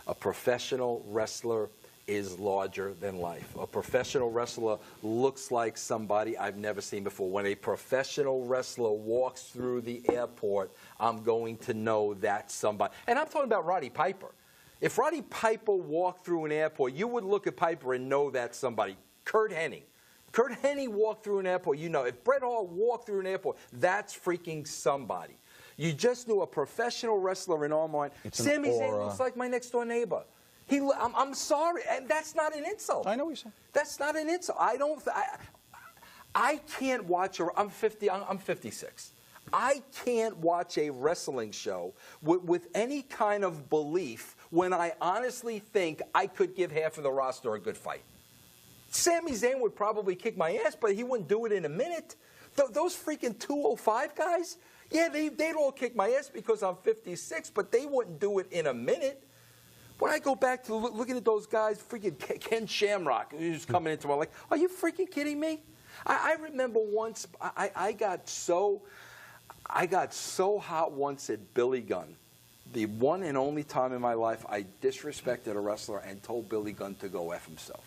Speaker 1: A professional wrestler is larger than life. A professional wrestler looks like somebody I've never seen before. When a professional wrestler walks through the airport, I'm going to know that's somebody. And I'm talking about Roddy Piper. If Roddy Piper walked through an airport, you would look at Piper and know that's somebody. Kurt Hennig walked through an airport. You know, if Bret Hart walked through an airport, that's freaking somebody. You just knew a professional wrestler in our mind. Sami Zayn looks like my next door neighbor. I'm sorry, and that's not an insult.
Speaker 7: I know what you're saying.
Speaker 1: That's not an insult. I can't watch I'm 56. I can't watch a wrestling show with any kind of belief when I honestly think I could give half of the roster a good fight. Sami Zayn would probably kick my ass, but he wouldn't do it in a minute. Those freaking 205 guys, yeah, they'd all kick my ass because I'm 56, but they wouldn't do it in a minute. When I go back to looking at those guys, freaking Ken Shamrock, who's coming into my life, are you freaking kidding me? I remember once I got so hot once at Billy Gunn. The one and only time in my life I disrespected a wrestler and told Billy Gunn to go F himself.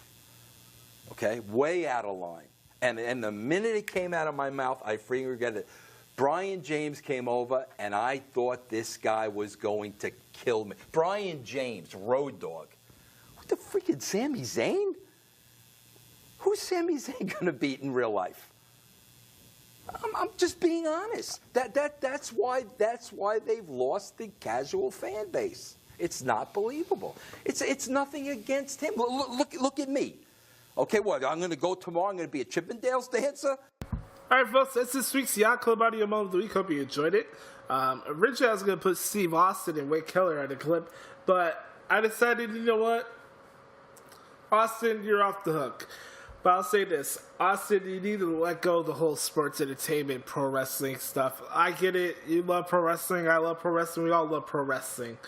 Speaker 1: Okay? Way out of line. And the minute it came out of my mouth, I freaking regretted it. Brian James came over, and I thought this guy was going to kill me. Brian James, Road Dogg. What the freaking Sami Zayn? Who's Sami Zayn going to beat in real life? I'm just being honest. That's why they've lost the casual fan base. It's not believable. It's nothing against him. Look at me. Okay, what? I'm going to go tomorrow. I'm going to be a Chippendales dancer.
Speaker 3: All right, folks, that's this week's Yacht Club Audio Moment of the Week. Hope you enjoyed it. Originally, I was going to put Steve Austin and Wade Keller on the clip, but I decided, you know what? Austin, you're off the hook. But I'll say this. Austin, you need to let go of the whole sports entertainment, pro wrestling stuff. I get it. You love pro wrestling. I love pro wrestling. We all love pro wrestling.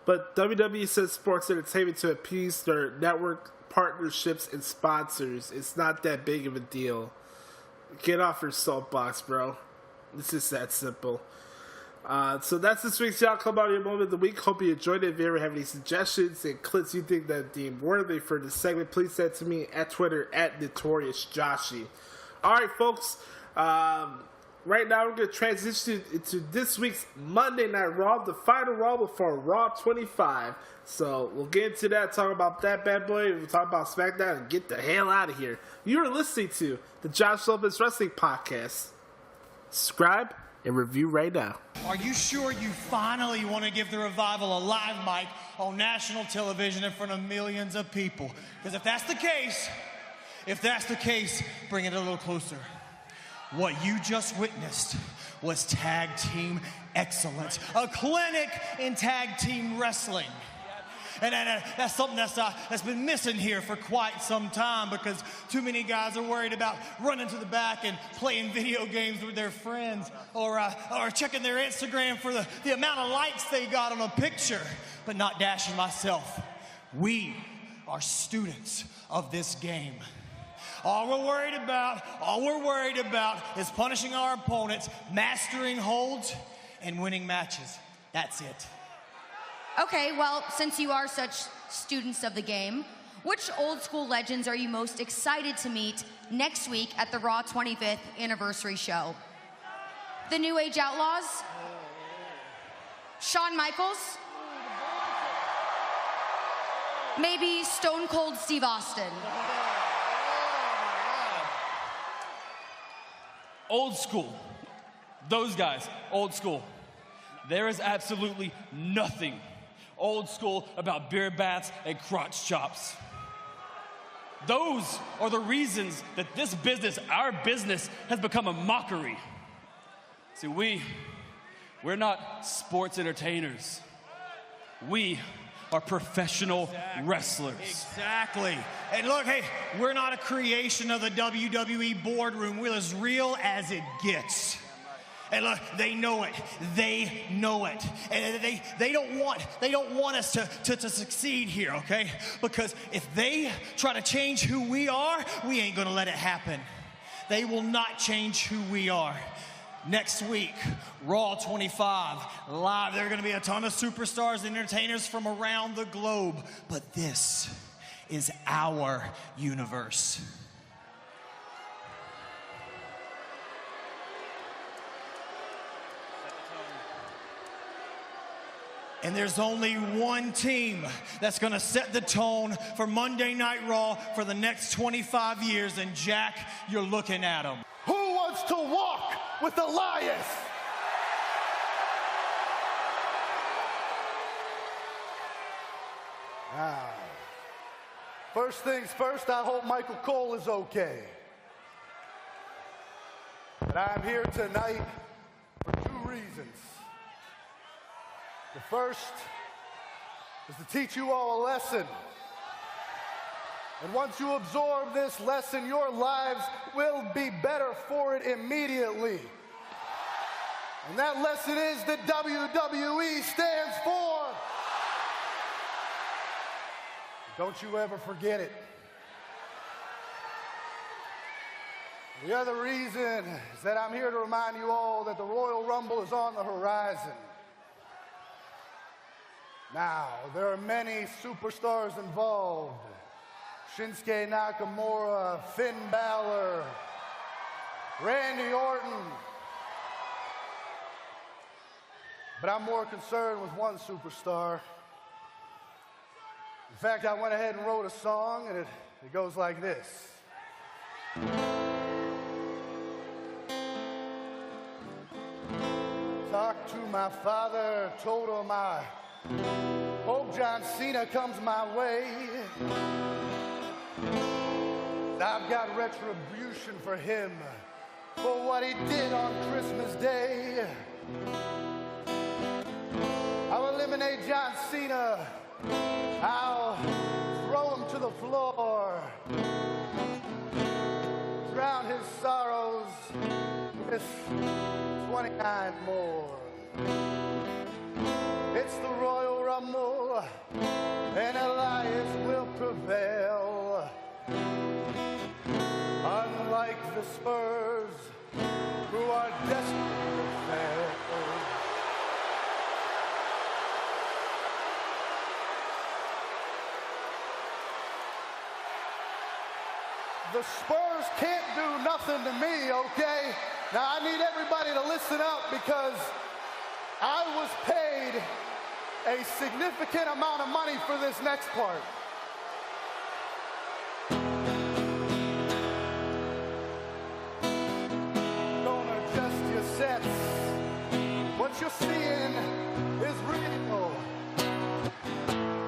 Speaker 3: But WWE says sports entertainment to appease their network partnerships and sponsors. It's not that big of a deal. Get off your soapbox, bro. It's just that simple. So that's this week's Yacht Club Audio Moment of the Week. Hope you enjoyed it. If you ever have any suggestions and clips you think that deem worthy for this segment, please send it to me at Twitter at NotoriousJoshi. All right, folks. Right now we're going to transition into this week's Monday Night Raw, the final Raw before Raw 25. So we'll get into that, talk about that bad boy. We'll talk about SmackDown and get the hell out of here. You are listening to the Josh Lopez Wrestling Podcast. Subscribe and review right now.
Speaker 8: Are you sure you finally want to give the Revival a live mic on national television in front of millions of people? Because if that's the case, bring it a little closer. What you just witnessed was tag team excellence, a clinic in tag team wrestling. And that's something that's been missing here for quite some time because too many guys are worried about running to the back and playing video games with their friends or checking their Instagram for the amount of likes they got on a picture, but not dashing myself. We are students of this game. All we're worried about is punishing our opponents, mastering holds, and winning matches. That's it.
Speaker 9: Okay, well, since you are such students of the game, which old school legends are you most excited to meet next week at the Raw 25th anniversary show? The New Age Outlaws? Shawn Michaels? Maybe Stone Cold Steve Austin?
Speaker 10: Old school. Those guys, old school. There is absolutely nothing old school about beer bats and crotch chops. Those are the reasons that this business, our business, has become a mockery. See, we're not sports entertainers. We are professional wrestlers.
Speaker 8: Exactly. And look, hey, we're not a creation of the WWE boardroom. We're as real as it gets. And look, they know it. They know it. And they don't want us to succeed here, okay? Because if they try to change who we are, we ain't gonna let it happen. They will not change who we are. Next week, Raw 25, live. There are gonna be a ton of superstars and entertainers from around the globe. But this is our universe. And there's only one team that's gonna set the tone for Monday Night Raw for the next 25 years, and Jack, you're looking at them.
Speaker 2: Who wants to walk with Elias? Now, first things first, I hope Michael Cole is okay. But I'm here tonight for two reasons. The first is to teach you all a lesson. And once you absorb this lesson, your lives will be better for it immediately. And that lesson is that WWE stands for. Don't you ever forget it. The other reason is that I'm here to remind you all that the Royal Rumble is on the horizon. Now, there are many superstars involved. Shinsuke Nakamura, Finn Balor, Randy Orton. But I'm more concerned with one superstar. In fact, I went ahead and wrote a song, and it goes like this. Talked to my father, told him I hope John Cena comes my way. I've got retribution for him for what he did on Christmas Day. I'll eliminate John Cena. I'll throw him to the floor. Drown his sorrows with 29 more. It's the Royal Rumble, and Elias will prevail. Unlike the Spurs, who are desperate to fail. The Spurs can't do nothing to me, okay? Now, I need everybody to listen up because I was paid a significant amount of money for this next part. Don't adjust your sets. What you're seeing is real.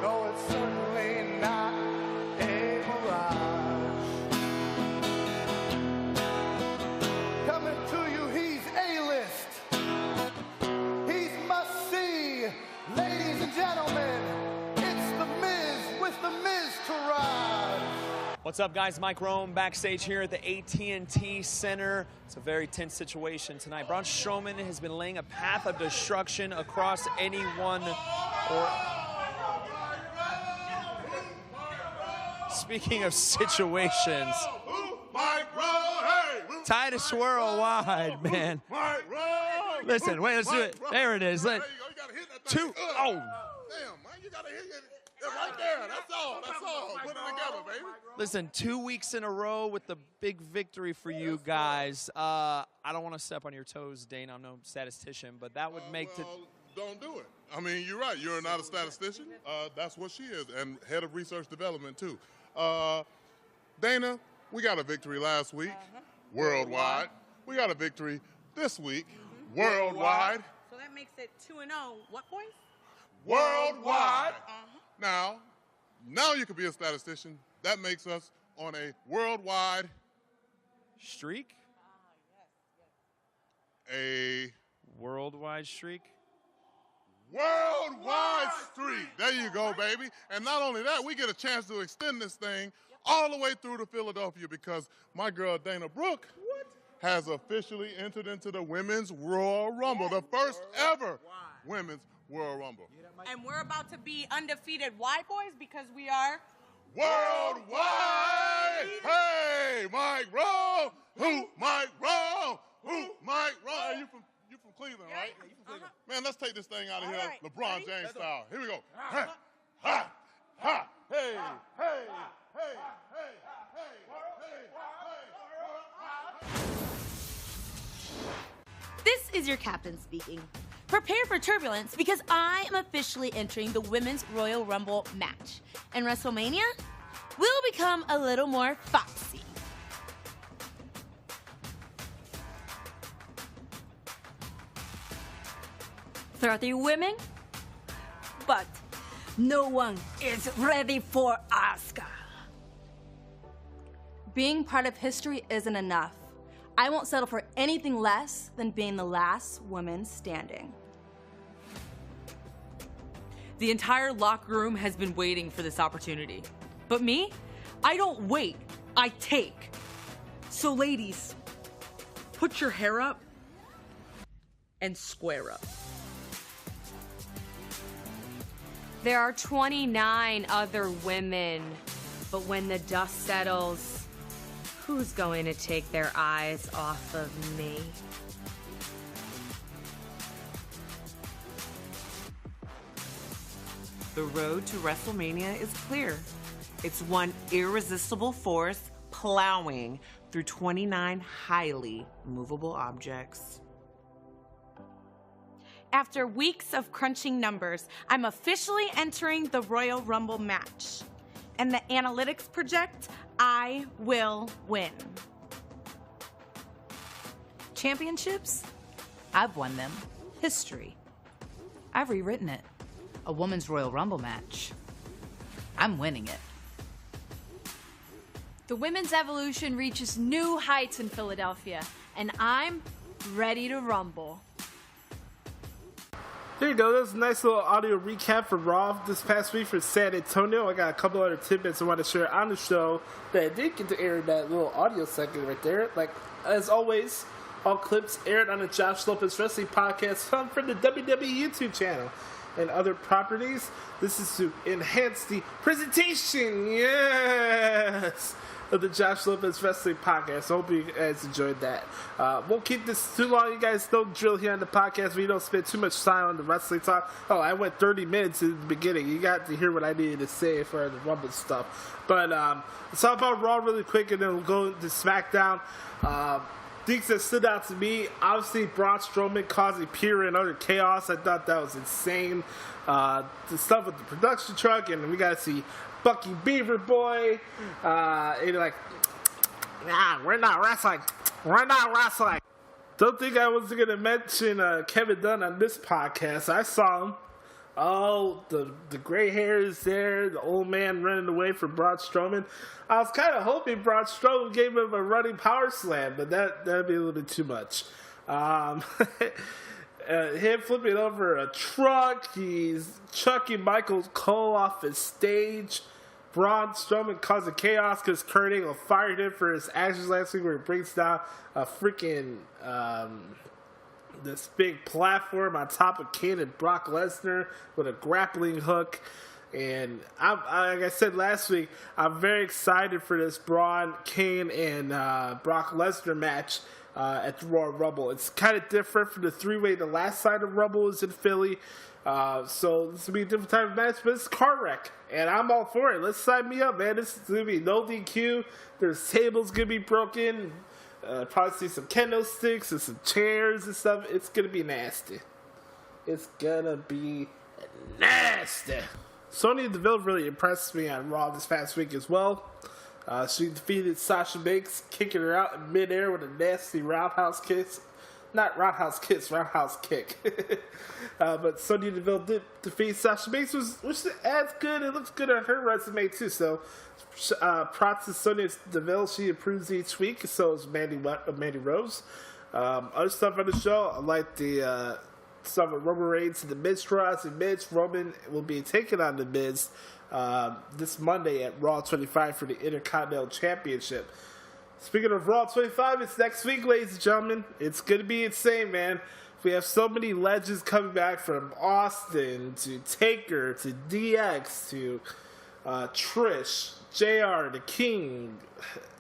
Speaker 2: No, it's certainly not a mirage. Coming to you, he's A-list.
Speaker 11: What's up, guys? Mike Rome backstage here at the AT&T Center. It's a very tense situation tonight. Braun Strowman has been laying a path of destruction across anyone or... Speaking of situations, Titus Worldwide, man. Listen, wait, let's do it. There it is. Oh.
Speaker 2: Damn, man, you gotta hit it right there. That's all. Put it together, baby.
Speaker 11: Listen, 2 weeks in a row with the big victory for you guys. I don't want to step on your toes, Dana. I'm no statistician, but that would make
Speaker 2: Don't do it. I mean, you're right. You're not a statistician. That's what she is, and head of research development, too. Dana, we got a victory last week, worldwide. We got a victory this week, worldwide.
Speaker 12: So that makes it 2-0. What points?
Speaker 2: Worldwide. Now you can be a statistician. That makes us on a worldwide
Speaker 11: streak.
Speaker 2: A
Speaker 11: worldwide streak.
Speaker 2: Worldwide streak. There you go, baby. And not only that, we get a chance to extend this thing all the way through to Philadelphia because my girl Dana Brooke has officially entered into the Women's Royal Rumble, the first ever Women's Royal Rumble.
Speaker 12: And we're about to be undefeated. Why, boys? Because we are
Speaker 2: worldwide. Hey, Mike Rowe. Who Mike Rowe? Who Mike Rowe? Hey, you from Cleveland, right? Yeah, you from Cleveland. Man, let's take this thing out of here, right. LeBron James style. Here we go. Ha, ha, ha. Hey, hey, hey, hey, hey,
Speaker 13: This is your captain speaking. Prepare for turbulence because I am officially entering the Women's Royal Rumble match. And WrestleMania will become a little more foxy.
Speaker 14: There are the women, but no one is ready for Asuka.
Speaker 15: Being part of history isn't enough. I won't settle for anything less than being the last woman standing.
Speaker 16: The entire locker room has been waiting for this opportunity. But me, I don't wait, I take. So ladies, put your hair up and square up.
Speaker 17: There are 29 other women, but when the dust settles, who's going to take their eyes off of me?
Speaker 16: The road to WrestleMania is clear. It's one irresistible force plowing through 29 highly movable objects.
Speaker 13: After weeks of crunching numbers, I'm officially entering the Royal Rumble match. And the analytics project, I will win.
Speaker 18: Championships? I've won them. History. I've rewritten it. A women's Royal Rumble match. I'm winning it.
Speaker 19: The women's evolution reaches new heights in Philadelphia, and I'm ready to rumble.
Speaker 3: There you go. That was a nice little audio recap for Raw this past week for San Antonio. I got a couple other tidbits I want to share on the show that I did get to air in that little audio segment right there. Like, as always, all clips aired on the Josh Lopez Wrestling Podcast come from the WWE YouTube channel and other properties. This is to enhance the presentation, yes, of the Josh Lopez Wrestling Podcast. I hope you guys enjoyed that. Won't keep this too long. You guys don't drill here on the podcast. We don't spend too much time on the wrestling talk. Oh, I went 30 minutes in the beginning. You got to hear what I needed to say for the Rumble stuff. But let's talk about Raw really quick, and then we'll go to SmackDown. Things that stood out to me, obviously Braun Strowman causing pure and utter chaos. I thought that was insane. The stuff with the production truck, and we got to see Bucky Beaver Boy. And like, nah, we're not wrestling. We're not wrestling. Don't think I was going to mention Kevin Dunn on this podcast. I saw him. Oh, the gray hair is there. The old man running away from Braun Strowman. I was kind of hoping Braun Strowman gave him a running power slam, but that'd be a little bit too much. Him flipping over a truck. He's chucking Michael Cole off his stage. Braun Strowman causing chaos because Kurt Angle fired him for his actions last week where he brings down a freaking this big platform on top of Kane and Brock Lesnar with a grappling hook. And like I said last week, I'm very excited for this Braun, Kane, and Brock Lesnar match at the Royal Rumble. It's kind of different from the three-way the last time the Rumble was in Philly. So this will be a different type of match, but it's a car wreck. And I'm all for it. Let's sign me up, man. This is going to be no DQ. There's tables going to be broken. Probably see some kendo sticks and some chairs and stuff. It's going to be nasty. It's going to be nasty. Sonya Deville really impressed me on Raw this past week as well. She defeated Sasha Banks, kicking her out in midair with a nasty roundhouse kick. Not roundhouse kiss, roundhouse kick. But Sonya Deville did defeat Sasha Banks, which adds good. It looks good on her resume too. So props to Sonya Deville. She improves each week. So is Mandy Rose. Other stuff on the show, I like the stuff with Roman Reigns and the Miz draws. And Miz, Roman will be taking on the Miz this Monday at Raw 25 for the Intercontinental Championship. Speaking of Raw 25, it's next week, ladies and gentlemen. It's going to be insane, man. We have so many legends coming back, from Austin to Taker to DX to Trish, JR, The King.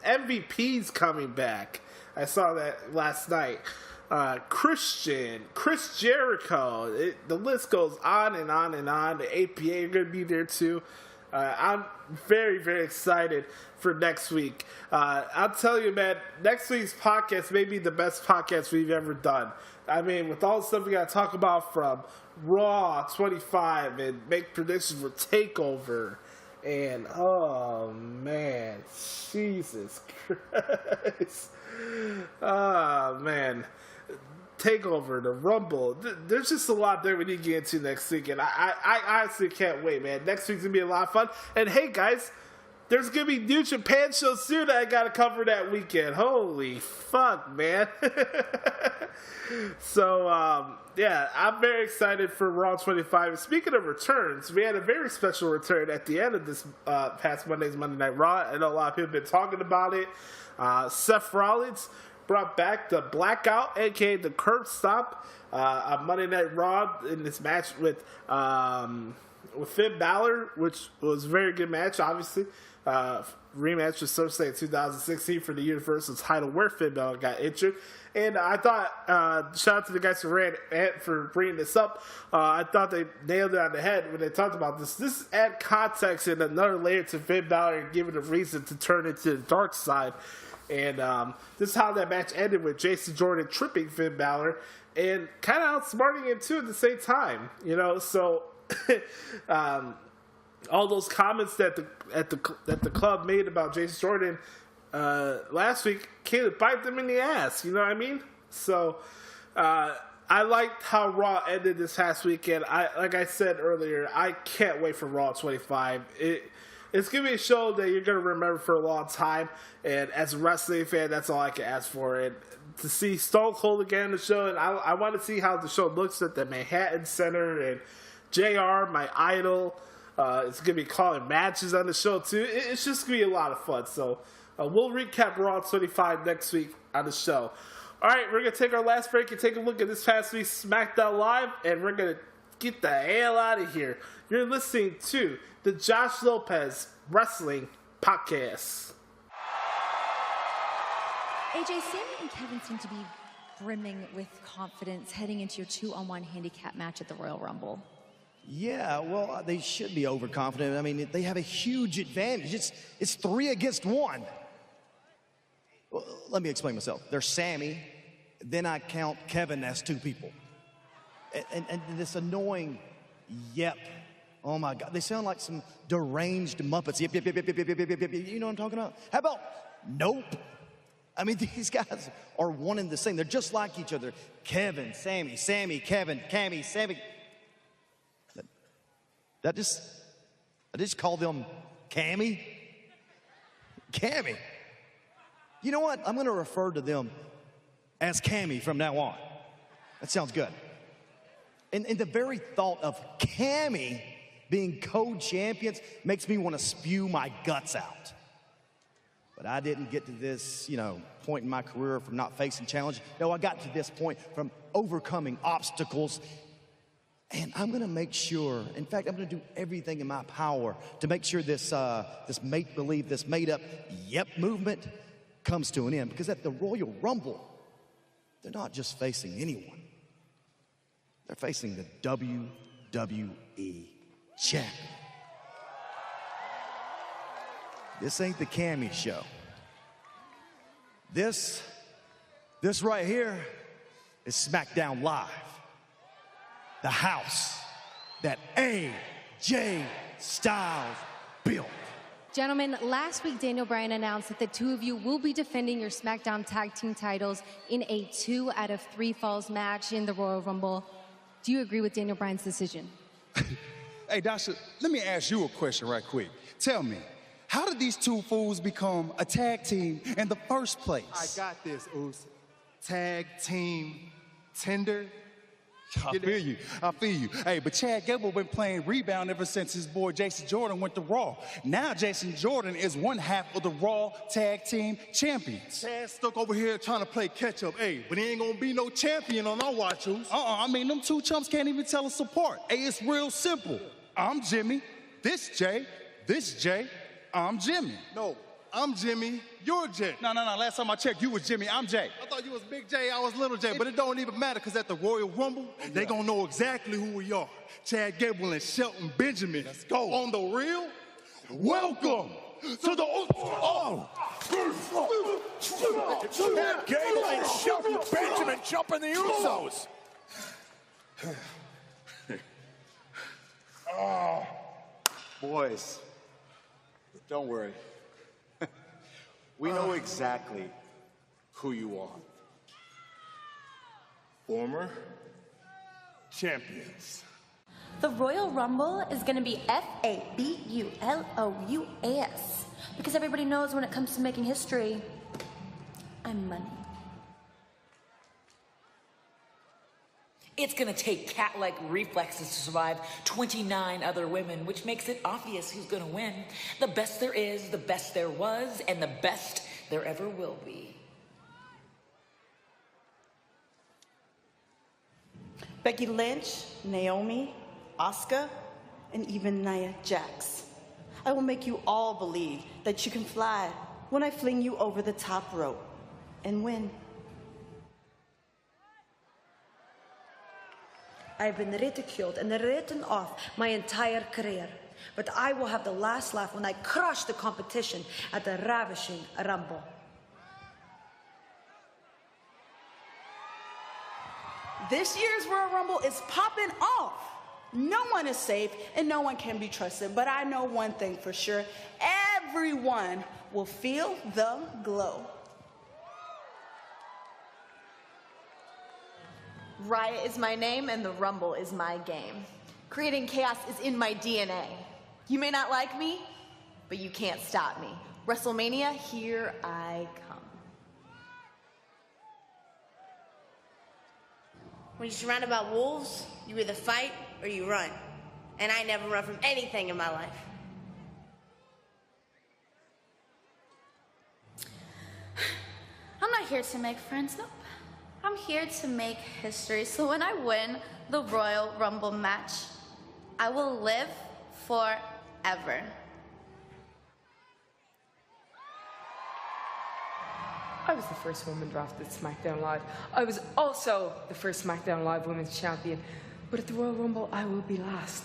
Speaker 3: MVP's coming back. I saw that last night. Christian, Chris Jericho. The list goes on and on and on. The APA are going to be there too. I'm very, very excited for next week. I'll tell you, man, next week's podcast may be the best podcast we've ever done. I mean, with all the stuff we got to talk about from Raw 25 and make predictions for TakeOver. And, oh, man, Jesus Christ. Oh, man. TakeOver, the Rumble. There's just a lot there we need to get into next week, and I honestly can't wait, man. Next week's gonna be a lot of fun. And hey, guys, there's gonna be New Japan show soon that I gotta cover that weekend. Holy fuck, man! So yeah, I'm very excited for Raw 25. And speaking of returns, we had a very special return at the end of this past Monday's Monday Night Raw. I know a lot of people have been talking about it. Seth Rollins brought back the Blackout, a.k.a. the Curb Stomp, on Monday Night Raw in this match with Finn Balor, which was a very good match, obviously. Rematch with SummerSlam 2016 for the Universal title where Finn Balor got injured. And I thought, shout out to the guys from RANT for bringing this up. I thought they nailed it on the head when they talked about this. This add context and another layer to Finn Balor and give it a reason to turn into the dark side. And this is how that match ended, with Jason Jordan tripping Finn Balor and kind of outsmarting him too at the same time. You know, so all those comments that the club made about Jason Jordan last week came to bite them in the ass. You know what I mean? So I liked how Raw ended this past weekend. Like I said earlier, I can't wait for Raw 25. It's going to be a show that you're going to remember for a long time. And as a wrestling fan, that's all I can ask for. And to see Stone Cold again in the show, and I want to see how the show looks at the Manhattan Center. And JR, my idol, is going to be calling matches on the show too. It's just going to be a lot of fun. So we'll recap Raw 25 next week on the show. All right, we're going to take our last break and take a look at this past week's SmackDown Live. And we're going to get the hell out of here. You're listening to the Josh Lopez Wrestling Podcast.
Speaker 20: AJ, Sammy and Kevin seem to be brimming with confidence heading into your 2-on-1 handicap match at the Royal Rumble.
Speaker 6: Yeah, well, they should be overconfident. I mean, they have a huge advantage. It's 3 against 1. Well, let me explain myself. There's Sammy, then I count Kevin as 2 people. And this annoying yep. Oh my God, they sound like some deranged Muppets. Yep, yep, yep, yep, yep, yep, yep, yep, yep. You know what I'm talking about? How about nope? I mean, these guys are one and the same. They're just like each other. Kevin, Sammy, Sammy, Kevin, Cammy, Sammy. I just call them Cammy. Cammy. You know what? I'm going to refer to them as Cammy from now on. That sounds good. And the very thought of Cammy Being co-champions makes me want to spew my guts out. But I didn't get to this, point in my career from not facing challenge. No, I got to this point from overcoming obstacles. And I'm going to make sure, in fact, I'm going to do everything in my power to make sure this make-believe, this made-up yep movement comes to an end. Because at the Royal Rumble, they're not just facing anyone. They're facing the WWE champion. This ain't the Cammy show. This right here is SmackDown Live. The house that AJ Styles built.
Speaker 20: Gentlemen, last week Daniel Bryan announced that the two of you will be defending your SmackDown Tag Team titles in a 2 out of 3 falls match in the Royal Rumble. Do you agree with Daniel Bryan's decision?
Speaker 21: Hey, Dasha, let me ask you a question right quick. Tell me, how did these two fools become a tag team in the first place?
Speaker 22: I got this, Oos. Tag team tender.
Speaker 21: I feel you. Hey, but Chad Gable been playing rebound ever since his boy Jason Jordan went to Raw. Now Jason Jordan is one half of the Raw Tag Team Champions.
Speaker 22: Chad stuck over here trying to play catch up. Hey, but he ain't gonna be no champion on our watch, Oos.
Speaker 21: I mean, them two chumps can't even tell us apart. Hey, it's real simple. I'm Jimmy, this Jay, I'm Jimmy.
Speaker 22: No, I'm Jimmy, you're Jay.
Speaker 21: No. Last time I checked, you was Jimmy, I'm Jay.
Speaker 22: I thought you was Big J, I was Little J, but it don't even matter because at the Royal Rumble, they gonna know exactly who we are. Chad Gable and Shelton Benjamin. Let's go. On the real, welcome to the...
Speaker 2: Chad Gable and Shelton Benjamin jumping the Usos.
Speaker 23: Boys, don't worry. We know exactly who you are.
Speaker 22: Former champions.
Speaker 13: The Royal Rumble is going to be F-A-B-U-L-O-U-S. Because everybody knows when it comes to making history, I'm money.
Speaker 24: It's gonna take cat-like reflexes to survive 29 other women, which makes it obvious who's gonna win. The best there is, the best there was, and the best there ever will be.
Speaker 25: Becky Lynch, Naomi, Asuka, and even Nia Jax. I will make you all believe that you can fly when I fling you over the top rope and win.
Speaker 26: I've been ridiculed and written off my entire career, but I will have the last laugh when I crush the competition at the ravishing Rumble.
Speaker 25: This year's Royal Rumble is popping off. No one is safe and no one can be trusted, but I know one thing for sure. Everyone will feel the glow.
Speaker 27: Riot is my name and the Rumble is my game. Creating chaos is in my DNA. You may not like me, but you can't stop me. WrestleMania, here I come.
Speaker 28: When you're surrounded by wolves, you either fight or you run. And I never run from anything in my life.
Speaker 29: I'm not here to make friends, nope. I'm here to make history, so when I win the Royal Rumble match, I will live forever.
Speaker 16: I was the first woman drafted SmackDown Live. I was also the first SmackDown Live Women's Champion. But at the Royal Rumble, I will be last.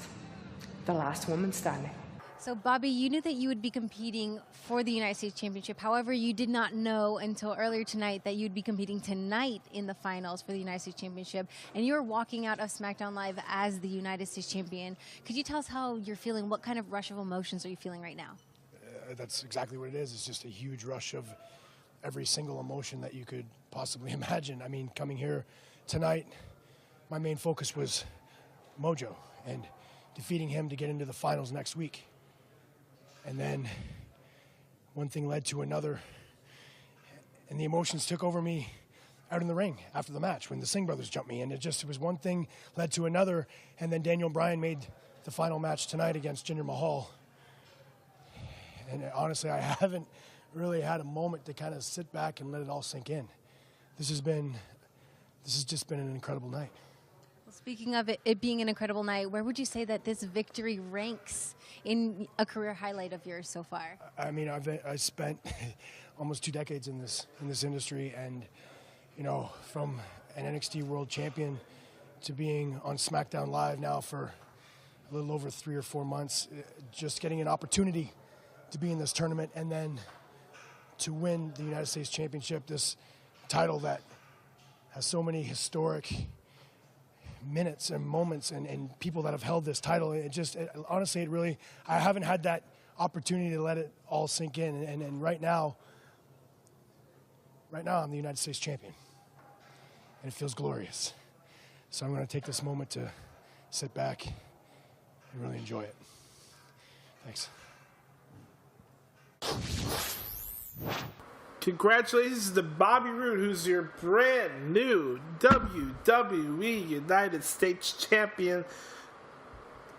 Speaker 16: The last woman standing.
Speaker 20: So, Bobby, you knew that you would be competing for the United States Championship. However, you did not know until earlier tonight that you'd be competing tonight in the finals for the United States Championship. And you are walking out of SmackDown Live as the United States Champion. Could you tell us how you're feeling? What kind of rush of emotions are you feeling right now?
Speaker 30: That's exactly what it is. It's just a huge rush of every single emotion that you could possibly imagine. I mean, coming here tonight, my main focus was Mojo and defeating him to get into the finals next week. And then one thing led to another, and the emotions took over me out in the ring after the match when the Singh brothers jumped me. And it was one thing led to another, and then Daniel Bryan made the final match tonight against Jinder Mahal. And honestly, I haven't really had a moment to kind of sit back and let it all sink in. This has just been an incredible night.
Speaker 20: Well, speaking of it being an incredible night, where would you say that this victory ranks in a career highlight of yours so far?
Speaker 30: I mean, I spent almost 2 decades in this industry, and you know, from an NXT World Champion to being on SmackDown Live now for a little over 3 or 4 months, just getting an opportunity to be in this tournament and then to win the United States Championship, this title that has so many historic minutes and moments and people that have held this title. Honestly, I haven't had that opportunity to let it all sink in. And right now, I'm the United States champion. And it feels glorious. So I'm going to take this moment to sit back and really enjoy it. Thanks.
Speaker 3: Congratulations to Bobby Roode, who's your brand new WWE United States champion.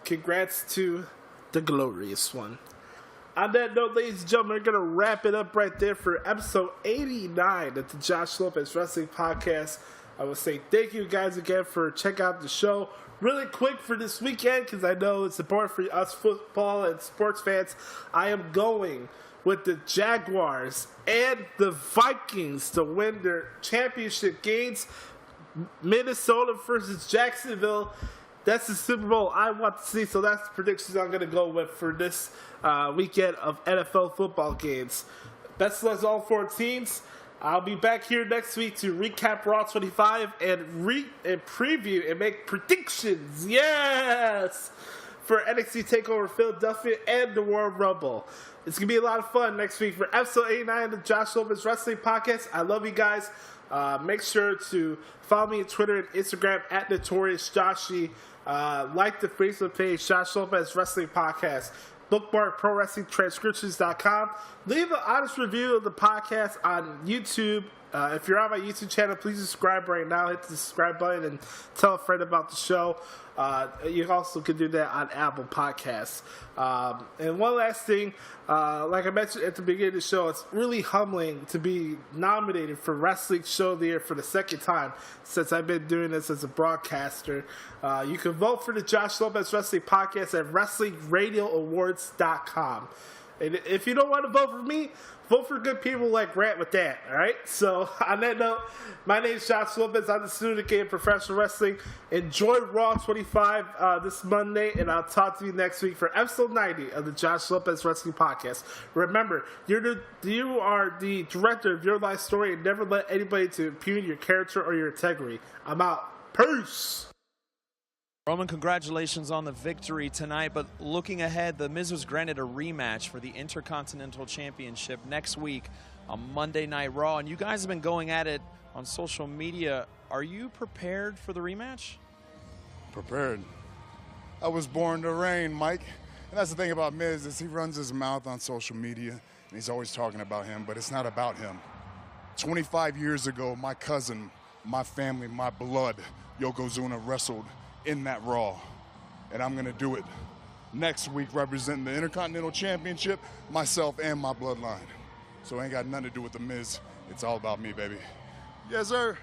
Speaker 3: Congrats to the glorious one. On that note, ladies and gentlemen, we're going to wrap it up right there for episode 89 of the Josh Lopez Wrestling Podcast. I will say thank you guys again for checking out the show. Really quick for this weekend, because I know it's important for us football and sports fans. I am going with the Jaguars and the Vikings to win their championship games. Minnesota versus Jacksonville. That's the Super Bowl I want to see, so that's the predictions I'm going to go with for this weekend of NFL football games. Best of luck to all 4 teams. I'll be back here next week to recap Raw 25 and preview and make predictions. Yes! For NXT TakeOver Philadelphia and the Royal Rumble. It's going to be a lot of fun next week for episode 89 of the Josh Lopez Wrestling Podcast. I love you guys. Make sure to follow me on Twitter and Instagram at NotoriousJoshy. Like the Facebook page, Josh Lopez Wrestling Podcast. Bookmark ProWrestlingTranscriptions.com. Leave an honest review of the podcast on YouTube. If you're on my YouTube channel, please subscribe right now. Hit the subscribe button and tell a friend about the show. You also can do that on Apple Podcasts. And one last thing, like I mentioned at the beginning of the show, it's really humbling to be nominated for Wrestling Show of the Year for the second time since I've been doing this as a broadcaster. You can vote for the Josh Lopez Wrestling Podcast at WrestlingRadioAwards.com. And if you don't want to vote for me, vote for good people like RANT with that, all right? So, on that note, my name is Josh Lopez. I'm the student in professional wrestling. Enjoy Raw 25 this Monday, and I'll talk to you next week for episode 90 of the Josh Lopez Wrestling Podcast. Remember, you are the director of your life story, and never let anybody to impugn your character or your integrity. I'm out. Peace!
Speaker 1: Roman, congratulations on the victory tonight, but looking ahead, The Miz was granted a rematch for the Intercontinental Championship next week on Monday Night Raw, and you guys have been going at it on social media. Are you prepared for the rematch?
Speaker 22: Prepared. I was born to reign, Mike. And that's the thing about Miz is he runs his mouth on social media, and he's always talking about him, but it's not about him. 25 years ago, my cousin, my family, my blood, Yokozuna wrestled in that Raw, and I'm gonna do it next week representing the Intercontinental Championship, myself and my bloodline. So it ain't got nothing to do with The Miz. It's all about me, baby. Yes, sir.